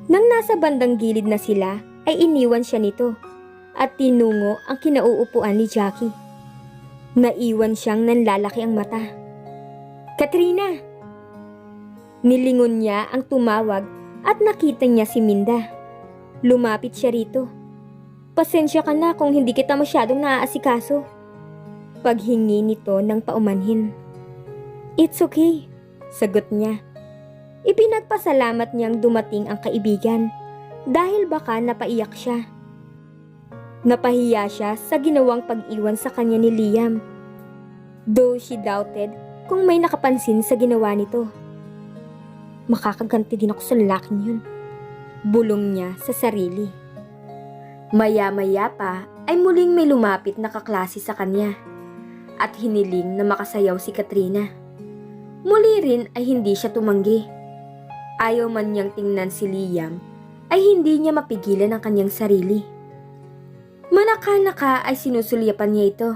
Nang nasa bandang gilid na sila ay iniwan siya nito at tinungo ang kinauupuan ni Jackie. Naiwan siyang nanlalaki ang mata. Katrina! Nilingon niya ang tumawag at nakita niya si Minda. Lumapit siya rito. Pasensya ka na kung hindi kita masyadong naaasikaso. Paghingi nito ng paumanhin. It's okay, sagot niya. Ipinagpasalamat niyang dumating ang kaibigan dahil baka napaiyak siya. Napahiya siya sa ginawang pag-iwan sa kanya ni Liam. Though she doubted kung may nakapansin sa ginawa nito. Makakaganti din ako sa lalaking yun. Bulong niya sa sarili. Maya-maya pa ay muling may lumapit na kaklase sa kanya at hiniling na makasayaw si Katrina. Muli rin ay hindi siya tumanggi. Ayaw man niyang tingnan si Liam ay hindi niya mapigilan ang kanyang sarili. Manaka-naka ay sinusulyapan niya ito.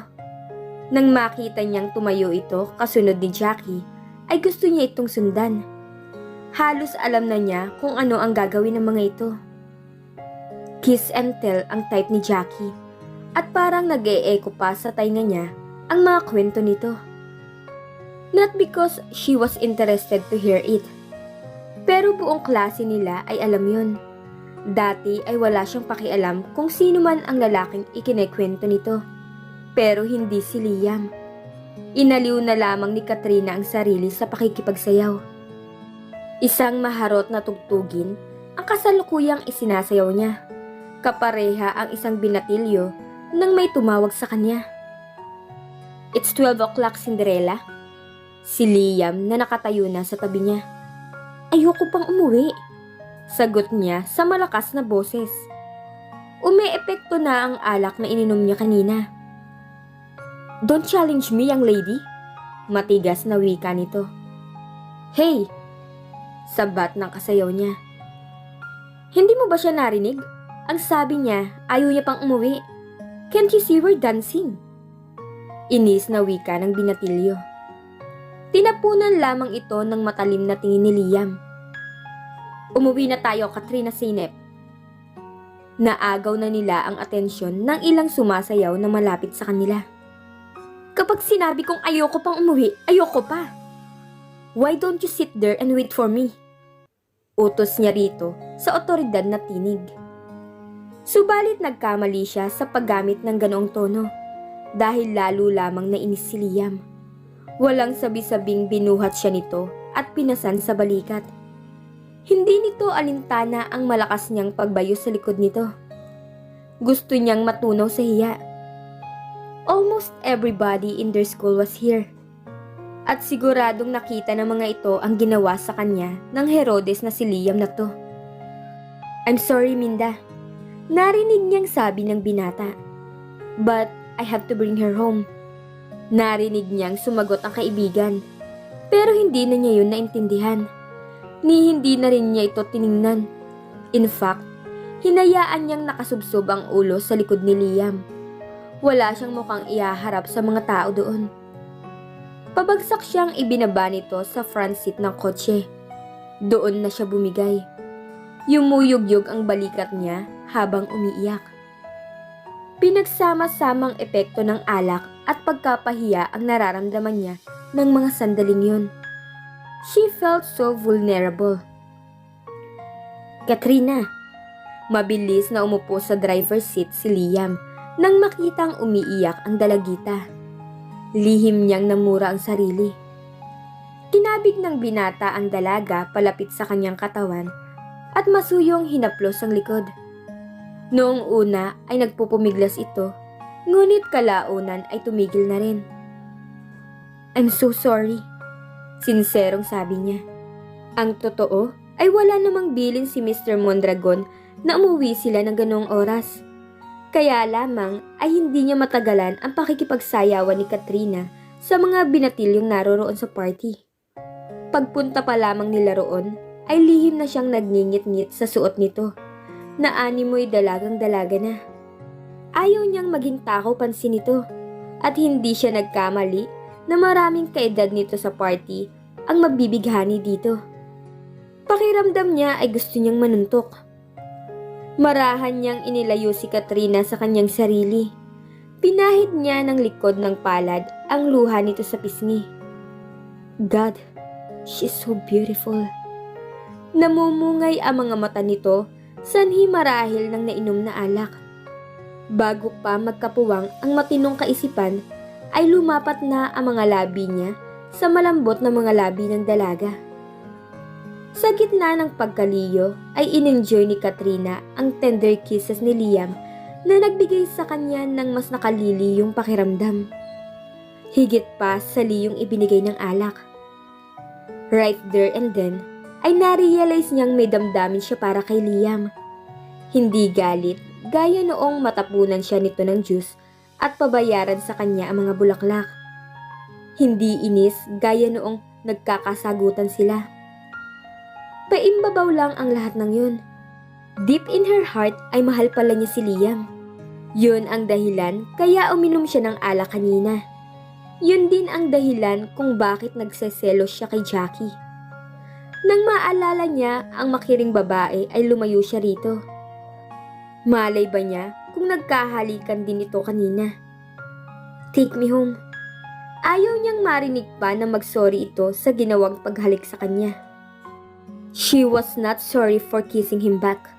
Nang makita niyang tumayo ito kasunod ni Jackie ay gusto niya itong sundan. Halos alam na niya kung ano ang gagawin ng mga ito. Kiss and tell ang type ni Jackie at parang nag-e-echo pa sa tainga niya ang mga kwento nito. Not because she was interested to hear it, pero buong klase nila ay alam yun. Dati ay wala siyang pakialam kung sino man ang lalaking ikinekwento nito, pero hindi si Liam. Inaliw na lamang ni Katrina ang sarili sa pakikipagsayaw. Isang maharot na tugtugin ang kasalukuyang isinasayaw niya. Kapareha ang isang binatilyo nang may tumawag sa kanya. "It's 12 o'clock, Cinderella." Si Liam na nakatayo na sa tabi niya. "Ayoko pang umuwi," sagot niya sa malakas na boses. Umeepekto na ang alak na ininom niya kanina. "Don't challenge me, young lady," matigas na wika nito. "Hey!" sabat ng kasayaw niya. "Hindi mo ba siya narinig? Ang sabi niya, ayaw niya pang umuwi. Can't you see we're dancing?" Inis na wika ng binatilyo. Tinapunan lamang ito ng matalim na tingin ni Liam. "Umuwi na tayo, Katrina Sinep." Naagaw na nila ang atensyon ng ilang sumasayaw na malapit sa kanila. "Kapag sinabi kong ayoko pang umuwi, ayoko pa. Why don't you sit there and wait for me?" Utos niya rito sa otoridad na tinig. Subalit nagkamali siya sa paggamit ng ganoong tono dahil lalo lamang nainis si Liam. Walang sabi-sabing binuhat siya nito at pinasan sa balikat. Hindi nito alintana ang malakas niyang pagbayo sa likod nito. Gusto niyang matunaw sa hiya. Almost everybody in their school was here. At siguradong nakita ng mga ito ang ginawa sa kanya ng Herodes na si Liam na to. "I'm sorry, Minda," narinig niyang sabi ng binata. "But I have to bring her home." Narinig niyang sumagot ang kaibigan. Pero hindi na niya yun naintindihan. Ni hindi na rin niya ito tiningnan. In fact, hinayaan niyang nakasubsob ang ulo sa likod ni Liam. Wala siyang mukhang ihaharap sa mga tao doon. Pabagsak siyang ibinaba nito sa front seat ng kotse. Doon na siya bumigay. Yumuyugyog ang balikat niya habang umiiyak. Pinagsama-samang epekto ng alak at pagkapahiya ang nararamdaman niya ng mga sandaling yun. She felt so vulnerable. "Katrina," mabilis na umupo sa driver's seat si Liam nang makitang umiiyak ang dalagita. Lihim niyang namura ang sarili. Kinabig ng binata ang dalaga palapit sa kanyang katawan at masuyong hinaplos ang likod. Noong una ay nagpupumiglas ito, ngunit kalaunan ay tumigil na rin. "I'm so sorry," sinserong sabi niya. Ang totoo ay wala namang bilin si Mr. Mondragon na umuwi sila ng ganoong oras. Kaya lamang ay hindi niya matagalan ang pakikipagsayawan ni Katrina sa mga binatilyong naroroon sa party. Pagpunta pa lamang nila roon ay lihim na siyang nagngingit-ngit sa suot nito na animoy dalagang-dalaga na. Ayaw niyang maging takaw pansin nito at hindi siya nagkamali na maraming kaedad nito sa party ang mabibighani dito. Pakiramdam niya ay gusto niyang manuntok. Marahan niyang inilayo si Katrina sa kanyang sarili. Pinahid niya ng likod ng palad ang luha nito sa pisngi. God, she's so beautiful. Namumungay ang mga mata nito, sanhi marahil ng nainom na alak. Bago pa magkapuwang ang matinong kaisipan, ay lumapat na ang mga labi niya sa malambot na mga labi ng dalaga. Sa gitna ng pagkaliyo ay in-enjoy ni Katrina ang tender kisses ni Liam na nagbigay sa kanya ng mas nakaliliyong pakiramdam. Higit pa sa liyong ibinigay ng alak. Right there and then ay narealize niyang may damdamin siya para kay Liam. Hindi galit gaya noong matapunan siya nito ng juice at pabayaran sa kanya ang mga bulaklak. Hindi inis gaya noong nagkakasagutan sila. Paimbabaw lang ang lahat ng yun. Deep in her heart ay mahal pala niya si Liam. Yun ang dahilan kaya uminom siya ng alak kanina. Yun din ang dahilan kung bakit nagseselos siya kay Jackie. Nang maalala niya ang makiring babae ay lumayo siya rito. Malay ba niya kung nagkahalikan din ito kanina? Take me home. Ayaw niyang marinig pa na mag-sorry ito sa ginawang paghalik sa kanya. She was not sorry for kissing him back.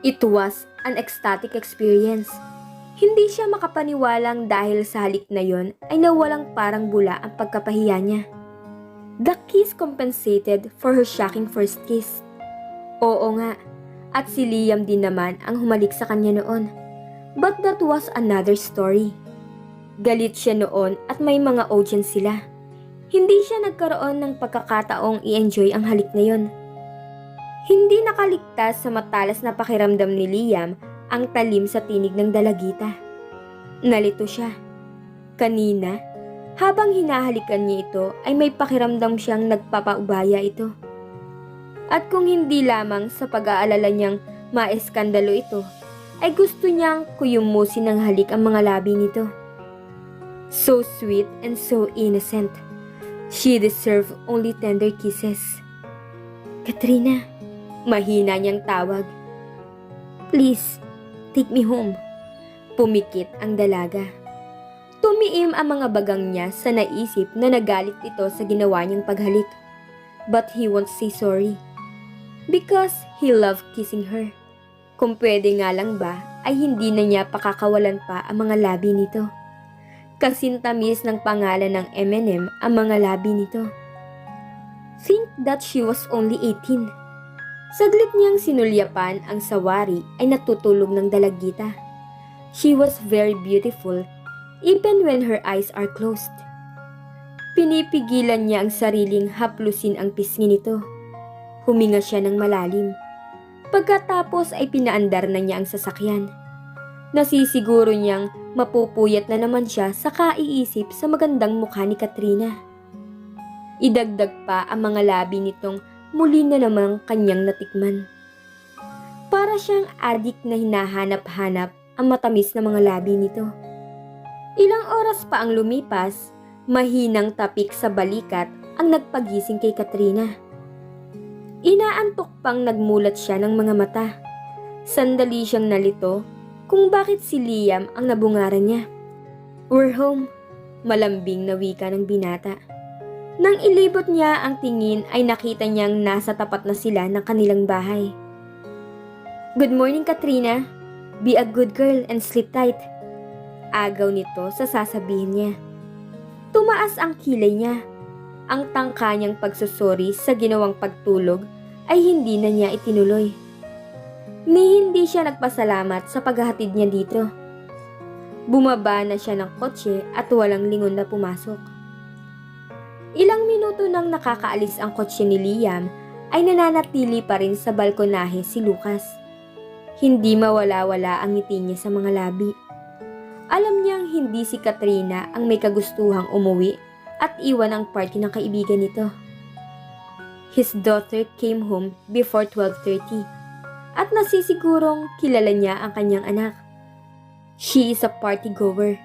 It was an ecstatic experience. Hindi siya makapaniwalang dahil sa halik na yon ay nawalang parang bula ang pagkapahiya niya. The kiss compensated for her shocking first kiss. Oo nga, at si Liam din naman ang humalik sa kanya noon. But that was another story. Galit siya noon at may mga audience sila. Hindi siya nagkaroon ng pagkakataong i-enjoy ang halik na yon. Hindi nakaligtas sa matalas na pakiramdam ni Liam ang talim sa tinig ng dalagita. Nalito siya. Kanina, habang hinahalikan niya ito ay may pakiramdam siyang nagpapaubaya ito. At kung hindi lamang sa pag-aalala niyang maeskandalo ito, ay gusto niyang kuyumusin ng halik ang mga labi nito. So sweet and so innocent. She deserved only tender kisses. Katrina, mahina niyang tawag. Please, take me home. Pumikit ang dalaga. Tumiim ang mga bagang niya sa naisip na nagalit ito sa ginawa niyang paghalik. But he won't say sorry. Because he loved kissing her. Kung pwede nga lang ba, ay hindi na niya pakakawalan pa ang mga labi nito. Kasintamis ng pangalan ng M&M ang mga labi nito. Think that she was only 18. Saglit niyang sinulyapan ang sawari ay natutulog ng dalagita. She was very beautiful, even when her eyes are closed. Pinipigilan niya ang sariling haplusin ang pisngi nito. Huminga siya ng malalim. Pagkatapos ay pinaandar na niya ang sasakyan. Nasisiguro niyang mapupuyat na naman siya sa kaiisip sa magandang mukha ni Katrina. Idagdag pa ang mga labi nitong muli na namang kanyang natikman. Para siyang adik na hinahanap-hanap ang matamis na mga labi nito. Ilang oras pa ang lumipas, mahinang tapik sa balikat ang nagpagising kay Katrina. Inaantok pang nagmulat siya ng mga mata. Sandali siyang nalito kung bakit si Liam ang nabungaran niya. We're home, malambing na wika ng binata. Nang ilibot niya ang tingin ay nakita niyang nasa tapat na sila ng kanilang bahay. Good morning, Katrina. Be a good girl and sleep tight. Agaw nito sa sasabihin niya. Tumaas ang kilay niya. Ang tangka niyang pagsusuri sa ginawang pagtulog ay hindi na niya itinuloy. Ni hindi siya nagpasalamat sa paghahatid niya dito. Bumaba na siya ng kotse at walang lingon na pumasok. Ilang minuto nang nakakaalis ang kotse ni Liam ay nananatili pa rin sa balkonahe si Lucas. Hindi mawala-wala ang ngiti niya sa mga labi. Alam niyang hindi si Katrina ang may kagustuhang umuwi at iwan ang party ng kaibigan nito. His daughter came home before 12:30 at nasisigurong kilala niya ang kanyang anak. She is a party goer.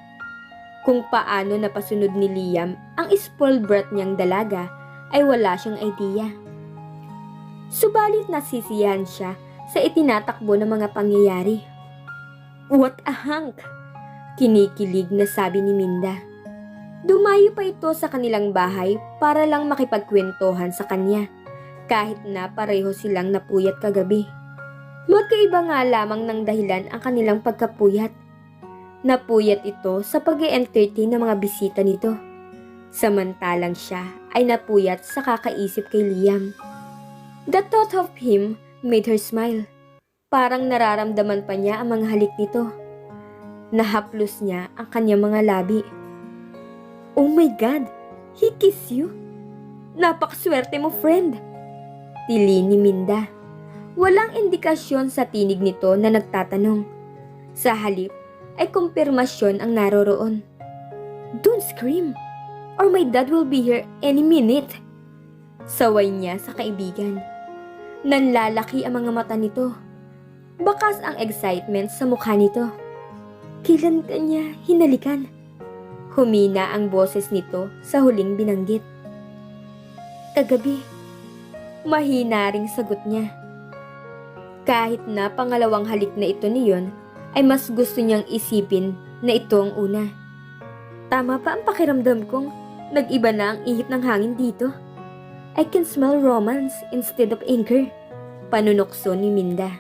Kung paano napasunod ni Liam ang spoiled brat niyang dalaga ay wala siyang idea. Subalit nasisiyahan siya sa itinatakbo ng mga pangyayari. What a hunk! Kinikilig na sabi ni Minda. Dumayo pa ito sa kanilang bahay para lang makipagkwentuhan sa kanya, kahit na pareho silang napuyat kagabi. Magkaiba nga lamang ng dahilan ang kanilang pagkapuyat. Napuyat ito sa pag-e-entertain ng mga bisita nito. Samantalang siya ay napuyat sa kakaisip kay Liam. The thought of him made her smile. Parang nararamdaman pa niya ang mga halik nito. Nahaplos niya ang kanyang mga labi. Oh my God! He kissed you? Napakaswerte mo, friend! Tili ni Minda. Walang indikasyon sa tinig nito na nagtatanong. Sa halip ay kumpirmasyon ang naroroon. Don't scream, or my dad will be here any minute. Saway niya sa kaibigan. Nanlalaki ang mga mata nito. Bakas ang excitement sa mukha nito. Kailan kanya hinalikan? Humina ang boses nito sa huling binanggit. Kagabi. Mahina ring sagot niya. Kahit na pangalawang halik na ito niyon, ay mas gusto niyang isipin na ito ang una. Tama pa ang pakiramdam kong nag-iba na ang ihip ng hangin dito. I can smell romance instead of anger. Panunokso ni Minda.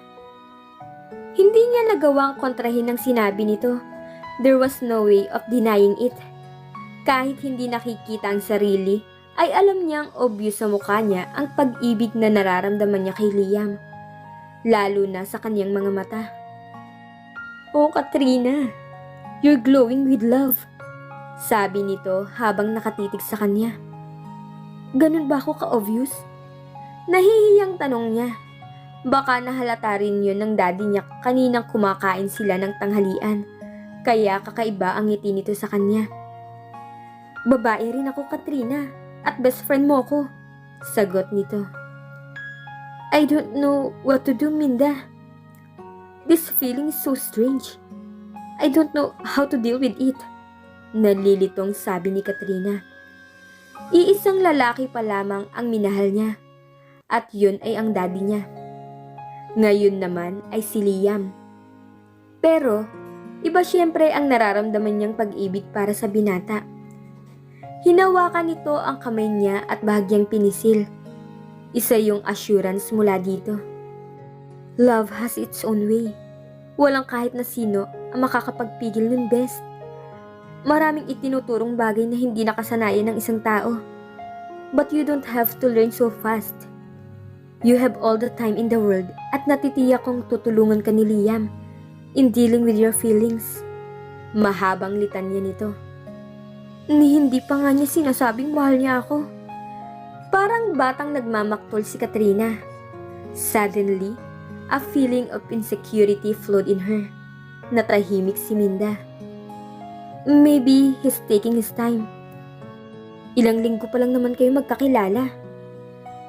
Hindi niya nagawang kontrahin ang sinabi nito. There was no way of denying it. Kahit hindi nakikita ang sarili, ay alam niyang obvious sa mukha niya ang pag-ibig na nararamdaman niya kay Liam. Lalo na sa kanyang mga mata. Oh, Katrina, you're glowing with love. Sabi nito habang nakatitig sa kanya. Ganun ba ako ka-obvious? Nahihiyang tanong niya. Baka nahalata rin yun ng daddy niya kaninang kumakain sila ng tanghalian. Kaya kakaiba ang ngiti nito sa kanya. Babae rin ako, Katrina, at best friend mo ko. Sagot nito. I don't know what to do, Minda. This feeling is so strange. I don't know how to deal with it. Nalilitong sabi ni Katrina. Iisang lalaki pa lamang ang minahal niya. At yun ay ang daddy niya. Ngayon naman ay si Liam. Pero, iba siyempre ang nararamdaman niyang pag-ibig para sa binata. Hinawakan nito ang kamay niya at bahagyang pinisil. Isa yung assurance mula dito. Love has its own way. Walang kahit na sino ang makakapagpigil nun, best. Maraming itinuturong bagay na hindi nakasanayan ng isang tao. But you don't have to learn so fast. You have all the time in the world at natitiyak kong tutulungan ka ni Liam in dealing with your feelings. Mahabang litanya nito. Ni hindi pa nga niya sinasabing mahal niya ako. Parang batang nagmamaktol si Katrina. Suddenly, a feeling of insecurity flowed in her. Natahimik si Minda. Maybe he's taking his time. Ilang linggo pa lang naman kayo magkakilala.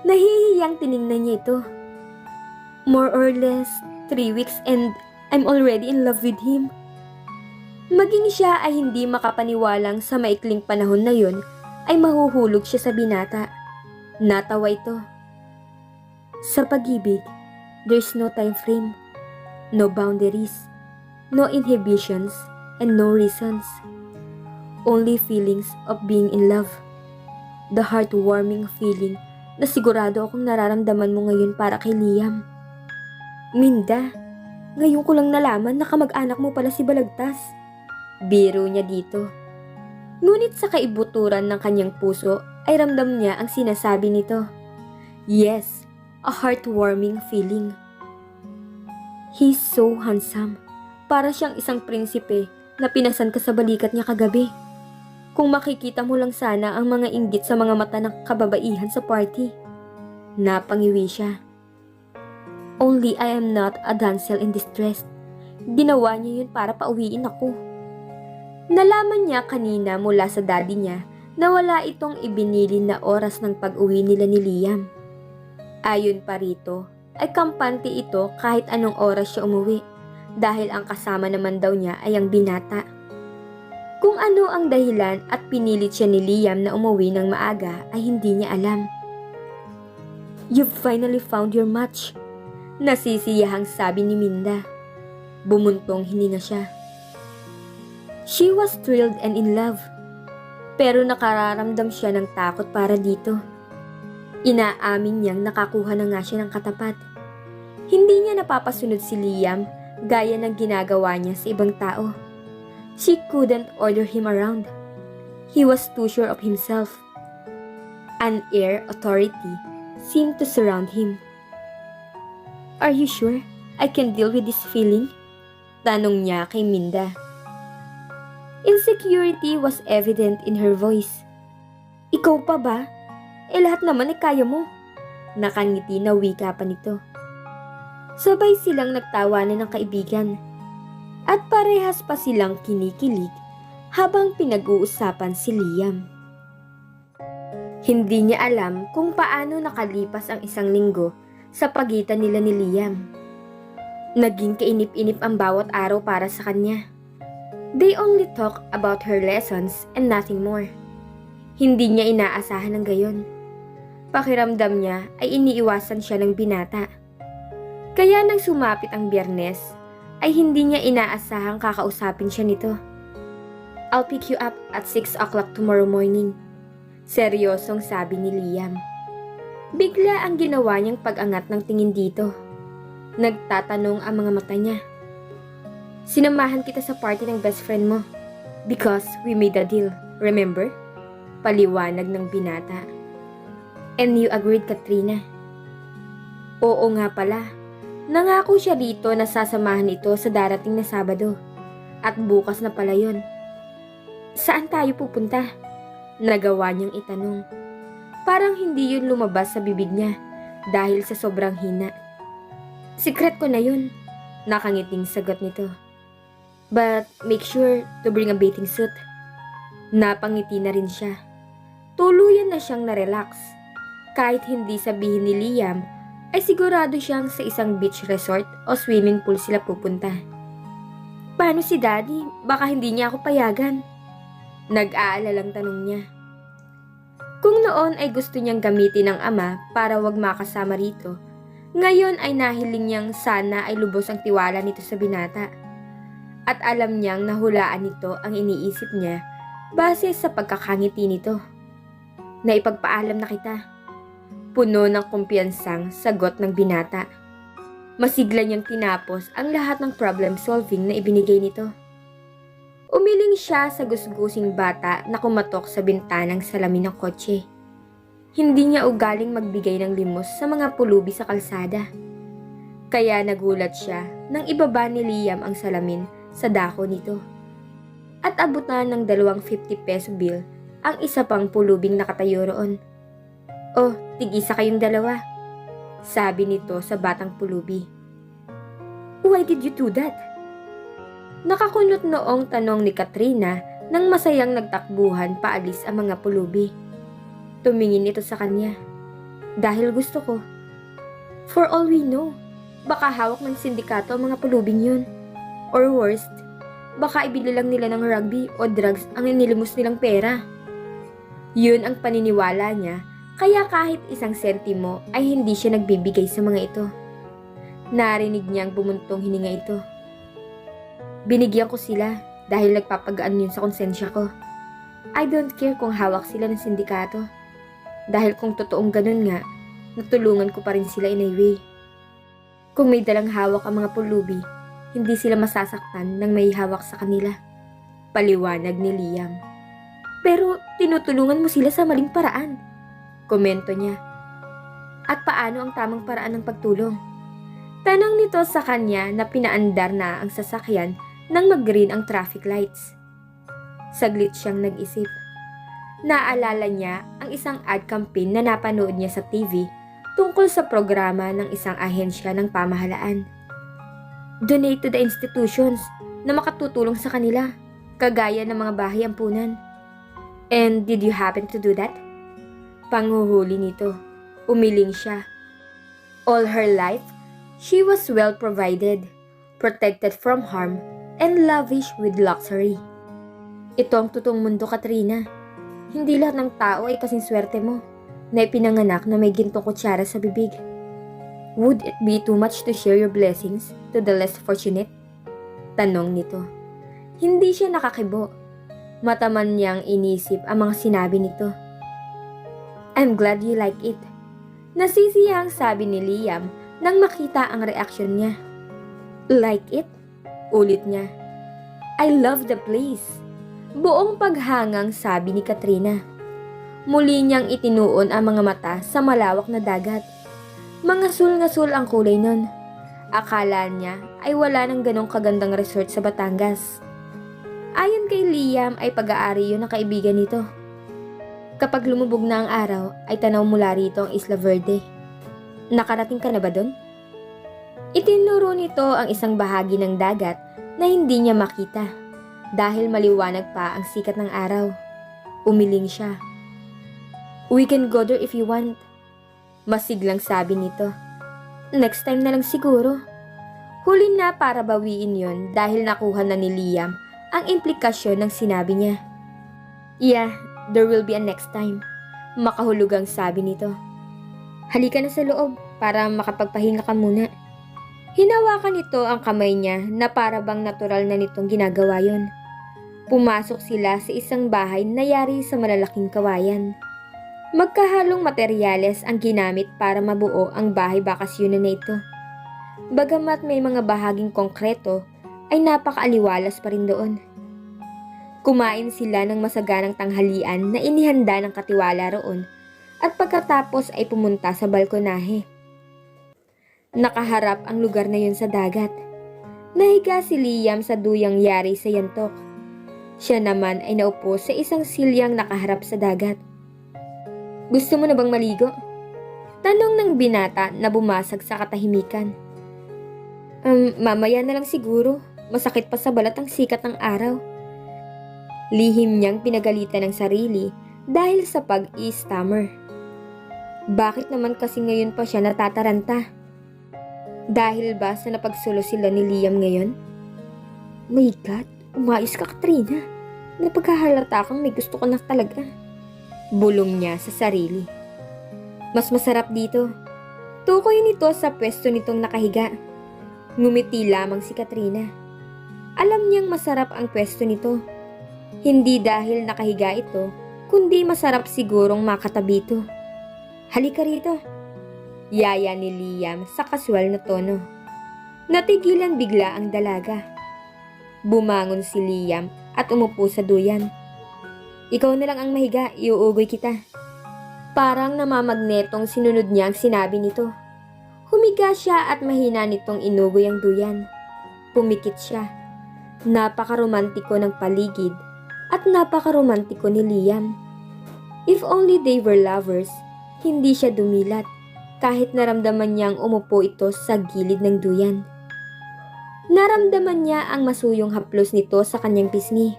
Nahihiyang tiningnan niya ito. More or less 3 weeks and I'm already in love with him. Maging siya ay hindi makapaniwalang sa maikling panahon na yun ay mahuhulog siya sa binata. Natawa ito. Sa pag-ibig, there's no time frame, no boundaries, no inhibitions, and no reasons. Only feelings of being in love. The heartwarming feeling na sigurado akong nararamdaman mo ngayon para kay Liam. Minda, ngayon ko lang nalaman na kamag-anak mo pala si Balagtas. Biro niya dito. Ngunit sa kaibuturan ng kanyang puso ay ramdam niya ang sinasabi nito. Yes, a heartwarming feeling. He's so handsome. Para siyang isang prinsipe na pinasan ka sa balikat niya kagabi. Kung makikita mo lang sana ang mga inggit sa mga mata ng kababaihan sa party. Napangiwi siya. Only I am not a damsel in distress. Ginawa niya yun para pauwiin ako. Nalaman niya kanina mula sa daddy niya na wala itong ibinilin na oras ng pag-uwi nila ni Liam. Ayon pa rito, ay kampante ito kahit anong oras siya umuwi dahil ang kasama naman daw niya ay ang binata. Kung ano ang dahilan at pinilit siya ni Liam na umuwi ng maaga ay hindi niya alam. You've finally found your match. Nasisiyahang sabi ni Minda. Bumuntong hininga siya. She was thrilled and in love. Pero nakararamdam siya ng takot para dito. Inaamin niyang nakakuha na nga siya ng katapat. Hindi niya napapasunod si Liam gaya ng ginagawa niya sa ibang tao. She couldn't order him around. He was too sure of himself. An air authority seemed to surround him. Are you sure I can deal with this feeling? Tanong niya kay Minda. Insecurity was evident in her voice. Ikaw pa ba? Lahat naman ay kaya mo. Nakangiti na wika pa nito. Sabay silang nagtawanan ng kaibigan. At parehas pa silang kinikilig habang pinag-uusapan si Liam. Hindi niya alam kung paano nakalipas ang isang linggo sa pagitan nila ni Liam. Naging kainip-inip ang bawat araw para sa kanya. They only talk about her lessons and nothing more. Hindi niya inaasahan ng gayon. Pakiramdam niya ay iniiwasan siya ng binata. Kaya nang sumapit ang Biyernes, ay hindi niya inaasahang kakausapin siya nito. I'll pick you up at 6 o'clock tomorrow morning. Seryosong sabi ni Liam. Bigla ang ginawa niyang pag-angat ng tingin dito. Nagtatanong ang mga mata niya. Sinamahan kita sa party ng best friend mo because we made a deal, remember? Paliwanag ng binata. And you agreed, Katrina. Oo nga pala. Nangako siya dito na sasamahan ito sa darating na Sabado. At bukas na pala yun. Saan tayo pupunta? Nagawa niyang itanong. Parang hindi yun lumabas sa bibig niya dahil sa sobrang hina. Secret ko na yun. Nakangiting sagot nito. But make sure to bring a bathing suit. Napangiti na rin siya. Tuluyan na siyang na-relax. Kahit hindi sabihin ni Liam, ay sigurado siyang sa isang beach resort o swimming pool sila pupunta. Paano si Daddy? Baka hindi niya ako payagan. Nag-aalalang tanong niya. Kung noon ay gusto niyang gamitin ng ama para wag makasama rito, ngayon ay nahiling niyang sana ay lubos ang tiwala nito sa binata. At alam niyang nahulaan nito ang iniisip niya base sa pagkakangiti nito. Naipagpaalam na kita. Puno ng kumpiyansang sagot ng binata. Masigla niyang tinapos ang lahat ng problem solving na ibinigay nito. Umiling siya sa gusgusing bata na kumatok sa bintanang salamin ng kotse. Hindi niya ugaling magbigay ng limos sa mga pulubi sa kalsada. Kaya nagulat siya nang ibaba ni Liam ang salamin sa dako nito. At abutan ng 250 peso bill ang isa pang pulubing nakatayo roon. Oh, tig-isa kayong dalawa, sabi nito sa batang pulubi. Why did you do that? Nakakunot noong tanong ni Katrina nang masayang nagtakbuhan paalis ang mga pulubi. Tumingin ito sa kanya. Dahil gusto ko. For all we know, baka hawak ng sindikato ang mga pulubing yun. Or worst, baka ibili lang nila ng rugby o drugs ang inilimos nilang pera. Yun ang paniniwala niya, kaya kahit isang sentimo ay hindi siya nagbibigay sa mga ito. Narinig niyang bumuntong hininga ito. Binigyan ko sila dahil nagpapagaan yun sa konsensya ko. I don't care kung hawak sila ng sindikato. Dahil kung totoong ganun nga, natulungan ko pa rin sila in a way. Kung may dalang hawak ang mga pulubi, hindi sila masasaktan nang may hawak sa kanila. Paliwanag ni Liam. Pero tinutulungan mo sila sa maling paraan. Komento niya. At paano ang tamang paraan ng pagtulong? Tanong nito sa kanya na pinaandar na ang sasakyan nang mag-green ang traffic lights. Saglit siyang nag-isip. Naalala niya ang isang ad campaign na napanood niya sa TV tungkol sa programa ng isang ahensya ng pamahalaan. Donate to the institutions na makatutulong sa kanila, kagaya ng mga bahay ampunan. And did you happen to do that? Panghuhuli nito. Umiling siya. All her life, she was well provided, protected from harm, and lavish with luxury. Ito ang totoong mundo, Katrina. Hindi lahat ng tao ay kasing swerte mo na ipinanganak na may gintong kutsara sa bibig. Would it be too much to share your blessings to the less fortunate? Tanong nito. Hindi siya nakakibo. Mataman niyang inisip ang mga sinabi nito. I'm glad you like it. Nasisiyang sabi ni Liam nang makita ang reaksyon niya. Like it? Ulit niya. I love the place. Buong paghangang sabi ni Katrina. Muli niyang itinuon ang mga mata sa malawak na dagat. Mga sul-ngasul ang kulay nun. Akala niya ay wala ng ganong kagandang resort sa Batangas. Ayon kay Liam ay pag-aari yun ng kaibigan nito. Kapag lumubog na ang araw ay tanaw mula rito ang Isla Verde. Nakarating ka na ba doon? Itinuro nito ang isang bahagi ng dagat na hindi niya makita dahil maliwanag pa ang sikat ng araw. Umiling siya. We can go there if you want. Masiglang sabi nito. Next time na lang siguro. Huli na para bawiin yon dahil nakuha na ni Liam ang implikasyon ng sinabi niya. Yeah, there will be a next time. Makahulugang sabi nito. Halika na sa loob para makapagpahinga ka muna. Hinawakan nito ang kamay niya na para bang natural na nitong ginagawa yon. Pumasok sila sa isang bahay na yari sa malalaking kawayan. Magkahalong materyales ang ginamit para mabuo ang bahay bakasyonan na ito. Bagamat may mga bahaging konkreto, ay napakaaliwalas pa rin doon. Kumain sila ng masaganang tanghalian na inihanda ng katiwala roon at pagkatapos ay pumunta sa balkonahe. Nakaharap ang lugar na yun sa dagat. Nahiga si Liam sa duyang yari sa yantok. Siya naman ay naupo sa isang silyang nakaharap sa dagat. Gusto mo na bang maligo? Tanong ng binata na bumasag sa katahimikan. Mamaya na lang siguro. Masakit pa sa balat ang sikat ng araw. Lihim niyang pinagalitan ng sarili dahil sa pag-i-stammer. Bakit naman kasi ngayon pa siya natataranta? Dahil ba sa napagsulo sila ni Liam ngayon? My God, umayos ka, Katrina. Napaghahalata kang may gusto ka na talaga. Bulong niya sa sarili. Mas masarap dito. Tukoy nito sa pwesto nitong nakahiga. Ngumiti lamang si Katrina. Alam niyang masarap ang pwesto nito. Hindi dahil nakahiga ito, kundi masarap sigurong makatabi ito. Halika rito. Yaya ni Liam sa kaswal na tono. Natigilan bigla ang dalaga. Bumangon si Liam at umupo sa duyan. Ikaw na lang ang mahiga, iuugoy kita. Parang namamagnetong sinunod niya ang sinabi nito. Humiga siya at mahina nitong inugoy ang duyan. Pumikit siya. Napakaromantiko ng paligid at napakaromantiko ni Liam. If only they were lovers, hindi siya dumilat kahit naramdaman niyang umupo ito sa gilid ng duyan. Naramdaman niya ang masuyong haplos nito sa kanyang pisngi.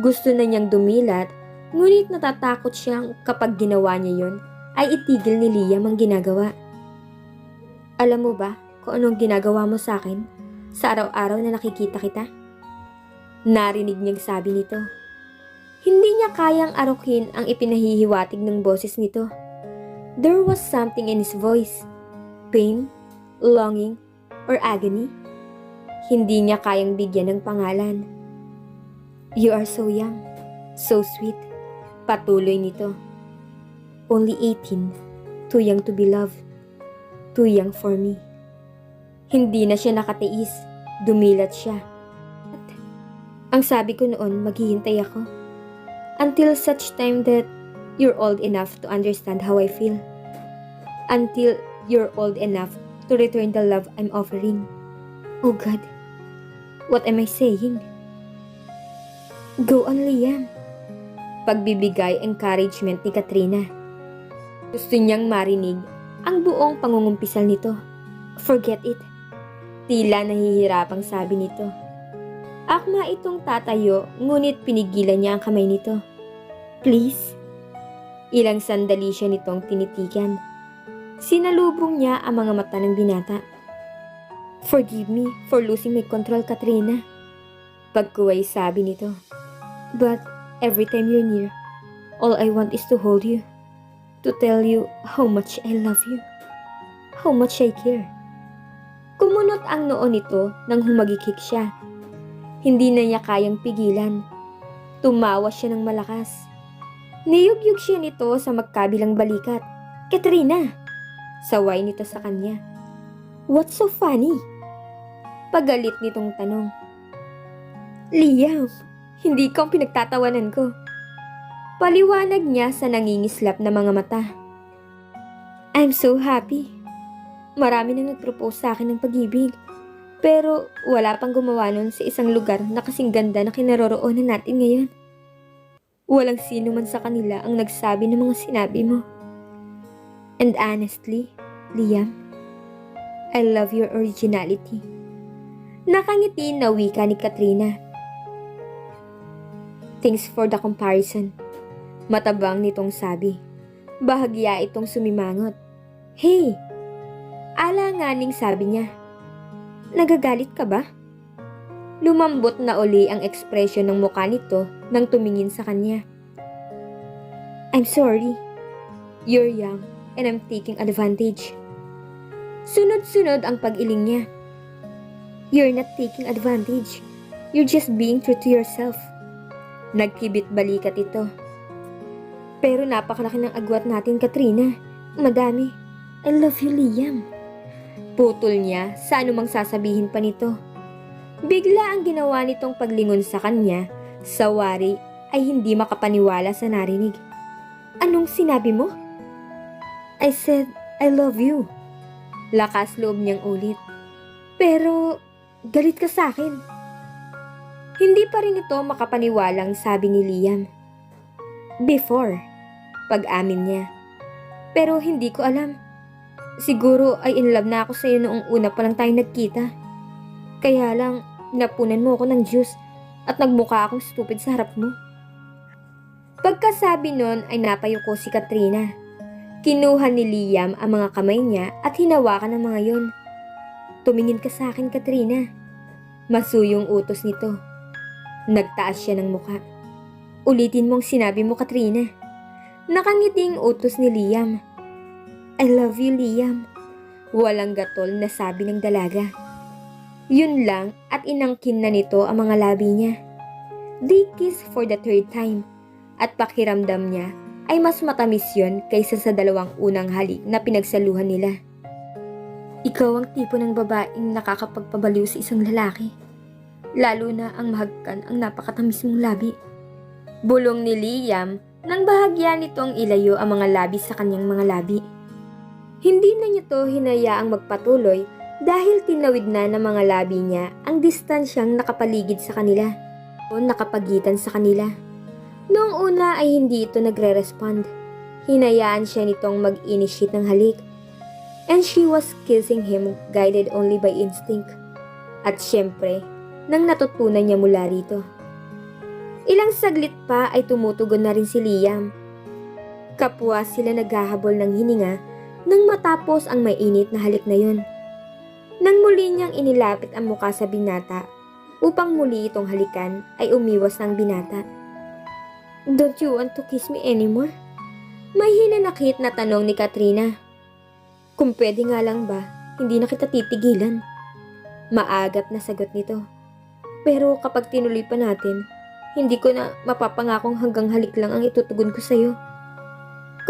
Gusto na niyang dumilat, ngunit natatakot siyang kapag ginawa niya yon ay itigil ni Liam ang ginagawa. Alam mo ba kung anong ginagawa mo sa akin sa araw-araw na nakikita kita? Narinig niyang sabi nito. Hindi niya kayang arukin ang ipinahihiwatig ng boses nito. There was something in his voice. Pain, longing, or agony. Hindi niya kayang bigyan ng pangalan. You are so young, so sweet. Patuloy nito. Only 18, too young to be loved, too young for me. Hindi na siya nakatiis, dumilat siya. Ang sabi ko noon, maghihintay ako. Until such time that you're old enough to understand how I feel. Until you're old enough to return the love I'm offering. Oh God, what am I saying? Go on, Liam. Pagbibigay encouragement ni Katrina. Gusto niyang marinig ang buong pangungumpisal nito. Forget it. Tila nahihirapang sabi nito. Akma itong tatayo, ngunit pinigilan niya ang kamay nito. Please? Ilang sandali siya nitong tinitigan. Sinalubong niya ang mga mata ng binata. Forgive me for losing my control, Katrina. Pagkuway sabi nito. But every time you're near, all I want is to hold you. To tell you how much I love you. How much I care. Kumunot ang noo nito nang humagikik siya. Hindi na niya kayang pigilan. Tumawa siya ng malakas. Niyugyug siya nito sa magkabilang balikat. Katrina! Saway nito sa kanya. What's so funny? Pagalit nitong tanong. Liam, hindi ka ang pinagtatawanan ko. Paliwanag niya sa nangingislap na mga mata. I'm so happy. Marami nang nag-propose sa akin ng pag-ibig. Pero wala pang gumawa nun sa isang lugar na kasing ganda na kinaroroonan natin ngayon. Walang sino man sa kanila ang nagsabi ng mga sinabi mo. And honestly, Liam, I love your originality. Nakangiti na wika ni Katrina. Thanks for the comparison. Matabang nitong sabi. Bahagya itong sumimangot. Hey! Alanganing sabi niya. Nagagalit ka ba? Lumambot na uli ang ekspresyon ng mukha nito nang tumingin sa kanya. I'm sorry. You're young and I'm taking advantage. Sunod-sunod ang pag-iling niya. You're not taking advantage. You're just being true to yourself. Nagkibit balikat ito. Pero napakalaki ng agwat natin, Katrina. Madami. I love you, Liam. Putol niya sa anumang sasabihin pa nito. Bigla ang ginawa nitong paglingon sa kanya, sa wari ay hindi makapaniwala sa narinig. Anong sinabi mo? I said, I love you. Lakas loob niyang ulit. Pero, galit ka sa akin. Hindi pa rin ito makapaniwalang sabi ni Liam. Before, pag-amin niya. Pero hindi ko alam. Siguro ay in love na ako sa iyo noong una pa lang tayo nagkita. Kaya lang, napunan mo ako ng juice at nagmukha akong stupid sa harap mo. Pagkasabi nun ay napayuko si Katrina. Kinuha ni Liam ang mga kamay niya at hinawakan ang mga yon. Tumingin ka sa akin, Katrina. Masuyong utos nito. Nagtaas siya ng muka. Ulitin mong sinabi mo, Katrina. Nakangiting utos ni Liam. I love you, Liam. Walang gatol na sabi ng dalaga. Yun lang at inangkin na nito ang mga labi niya. They kissed for the third time at pakiramdam niya ay mas matamis yun kaysa sa dalawang unang halik na pinagsaluhan nila. Ikaw ang tipo ng babaeng nakakapagpabaliw sa isang lalaki. Lalo na ang mahagkan ang napakatamis mong labi. Bulong ni Liam nang bahagya nitong ilayo ang mga labi sa kanyang mga labi. Hindi na niya to hinayaang magpatuloy dahil tinawid na ng mga labi niya ang distansyang nakapaligid sa kanila o nakapagitan sa kanila. Noong una ay hindi ito nagre-respond. Hinayaan siya nitong mag-initiate ng halik. And she was kissing him guided only by instinct. At syempre, nang natutunan niya mula rito. Ilang saglit pa ay tumutugon na rin si Liam. Kapwa sila naghahabol ng hininga nang matapos ang mainit na halik na yon. Nang muli niyang inilapit ang muka sa binata upang muli itong halikan ay umiwas ng binata. Don't you want to kiss me anymore? May hinanakit na tanong ni Katrina. Kung pwede nga lang ba, hindi na kita titigilan. Maagap na sagot nito. Pero kapag tinuloy pa natin, hindi ko na mapapangakong hanggang halik lang ang itutugon ko sa'yo.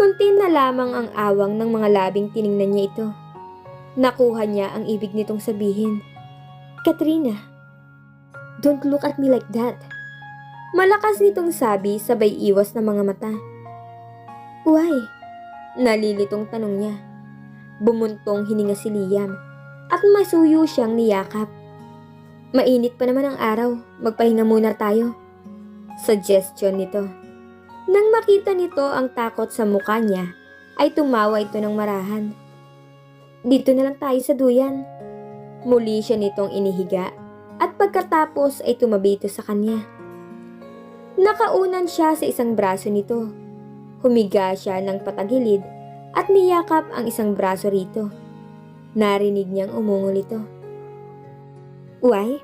Kunti na lamang ang awang ng mga labing tiningnan niya ito. Nakuha niya ang ibig nitong sabihin. Katrina, don't look at me like that. Malakas nitong sabi sabay iwas ng mga mata. Why? Nalilitong tanong niya. Bumuntong hininga si Liam at masuyo siyang niyakap. Mainit pa naman ang araw, magpahinga muna tayo. Suggestion nito. Nang makita nito ang takot sa mukha niya, ay tumawa ito ng marahan. Dito na lang tayo sa duyan. Muli siya nitong inihiga at pagkatapos ay tumabi ito sa kanya. Nakaunan siya sa isang braso nito. Humiga siya ng patagilid at niyakap ang isang braso rito. Narinig niyang umungol ito. Why?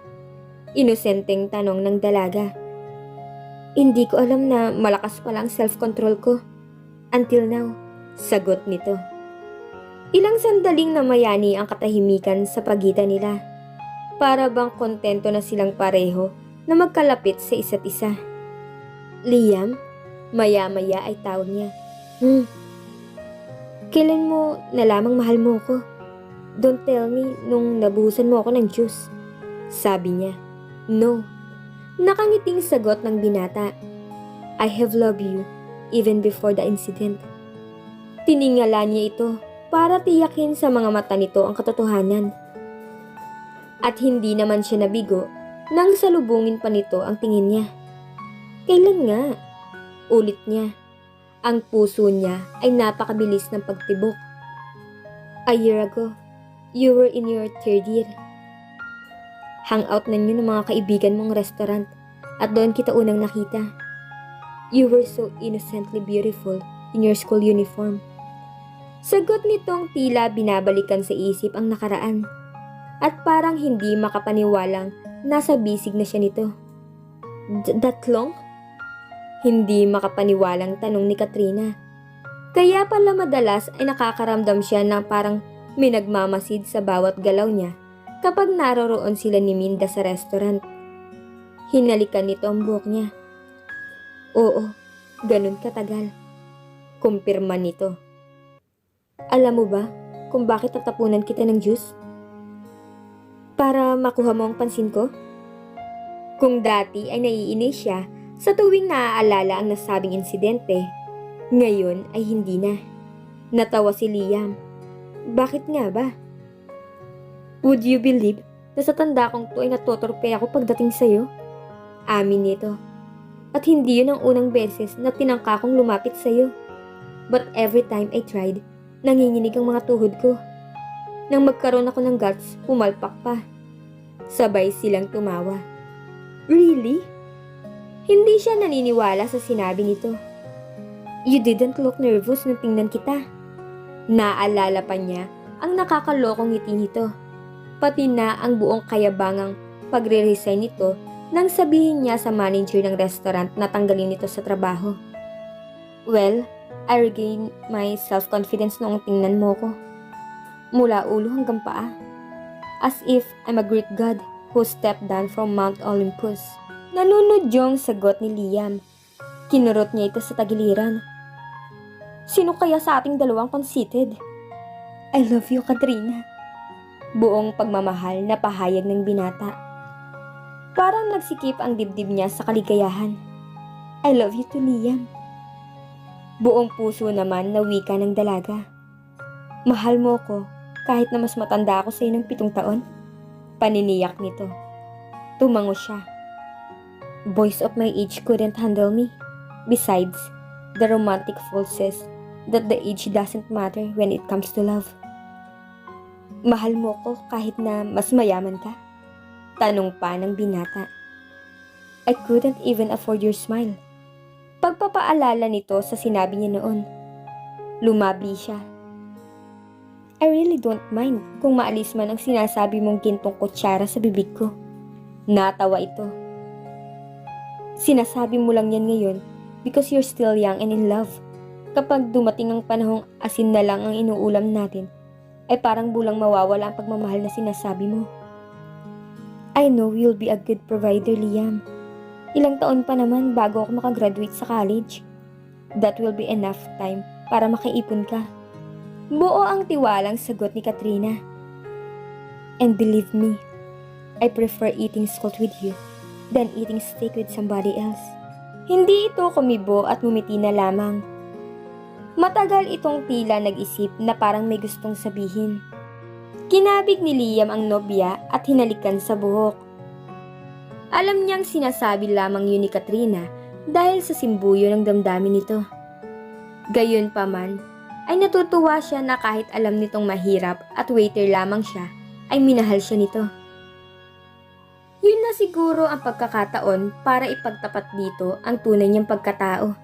Inosenteng tanong ng dalaga. Hindi ko alam na malakas pala ang self-control ko. Until now, sagot nito. Ilang sandaling namayani ang katahimikan sa pagitan nila. Para bang kontento na silang pareho na magkalapit sa isa't isa. Liam, maya-maya ay tawag niya. Kailan mo nalamang mahal mo ko? Don't tell me nung nabuhusan mo ako ng juice. Sabi niya. No. Nakangiting sagot ng binata. I have loved you even before the incident. Tiningala niya ito para tiyakin sa mga mata nito ang katotohanan. At hindi naman siya nabigo nang salubungin pa nito ang tingin niya. Kailan nga? Ulit niya. Ang puso niya ay napakabilis ng pagtibok. A year ago, you were in your third year. Hangout na niyo ng mga kaibigan mong restaurant at doon kita unang nakita. You were so innocently beautiful in your school uniform. Sagot nitong tila binabalikan sa isip ang nakaraan at parang hindi makapaniwalang nasa bisig na siya nito. That long? Hindi makapaniwalang tanong ni Katrina. Kaya pala madalas ay nakakaramdam siya ng parang may nagmamasid sa bawat galaw niya kapag naroroon sila ni Minda sa restaurant. Hinalikan nito ang buhok niya. Oo, ganun katagal. Kumpirma nito. Alam mo ba kung bakit tatapunan kita ng juice? Para makuha mo ang pansin ko? Kung dati ay naiinis siya sa tuwing naaalala ang nasabing insidente, ngayon ay hindi na. Natawa si Liam. Bakit nga ba? Would you believe na sa tanda kong to ay natotorpe ako pagdating sa'yo? Amin nito. At hindi yun ang unang beses na tinangka kong lumapit sa'yo. But every time I tried, nanginginig ang mga tuhod ko. Nang magkaroon ako ng guts, pumalpak pa. Sabay silang tumawa. Really? Hindi siya naniniwala sa sinabi nito. You didn't look nervous nung tingnan kita. Naalala pa niya ang nakakalokong ngiti nito. Pati na ang buong kayabangang pagre-resign nito nang sabihin niya sa manager ng restaurant na tanggalin nito sa trabaho. Well, I regained my self-confidence noong tingnan mo ko. Mula ulo hanggang paa. As if I'm a Greek god who stepped down from Mount Olympus. Nanunod yung sagot ni Liam. Kinurot niya ito sa tagiliran. Sino kaya sa ating dalawang conceited? I love you, Katrina. Buong pagmamahal na pahayag ng binata. Parang nagsikip ang dibdib niya sa kaligayahan. I love you too, Liam. Buong puso naman na wika ng dalaga. Mahal mo ko kahit na mas matanda ako sa iyo ng 7 taon. Paniniyak nito. Tumango siya. Boys of my age couldn't handle me. Besides, the romantic fool says that the age doesn't matter when it comes to love. Mahal mo ko kahit na mas mayaman ka? Tanong pa ng binata. I couldn't even afford your smile. Pagpapaalala nito sa sinabi niya noon. Lumabli siya. I really don't mind kung maalis man ang sinasabi mong gintong kutsara sa bibig ko. Natawa ito. Sinasabi mo lang yan ngayon because you're still young and in love. Kapag dumating ang panahong asin na lang ang inuulam natin, ay parang bulang mawawala ang pagmamahal na sinasabi mo. I know you'll be a good provider, Liam. Ilang taon pa naman bago ako makagraduate sa college. That will be enough time para makaipon ka. Buo ang tiwalang sagot ni Katrina. And believe me, I prefer eating salt with you than eating steak with somebody else. Hindi ito kumibo at ngumiti na lamang. Matagal itong tila nag-isip na parang may gustong sabihin. Kinabig ni Liam ang nobya at hinalikan sa buhok. Alam niyang sinasabi lamang yun ni Katrina dahil sa simbuyo ng damdamin nito. Gayon pa man, ay natutuwa siya na kahit alam nitong mahirap at waiter lamang siya, ay minahal siya nito. Yun na siguro ang pagkakataon para ipagtapat dito ang tunay niyang pagkatao.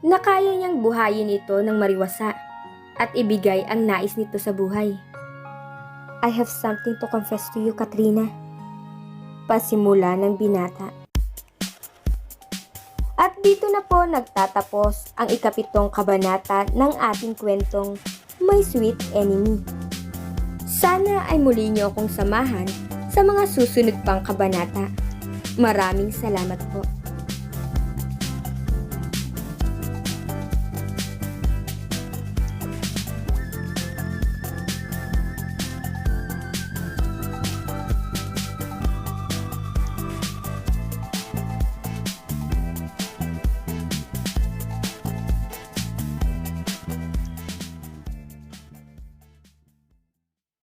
Na kaya niyang buhayin ito ng mariwasa at ibigay ang nais nito sa buhay. I have something to confess to you, Katrina. Pasimula ng binata. At dito na po nagtatapos ang 7 kabanata ng ating kwentong My Sweet Enemy. Sana ay muli niyo akong samahan sa mga susunod pang kabanata. Maraming salamat po.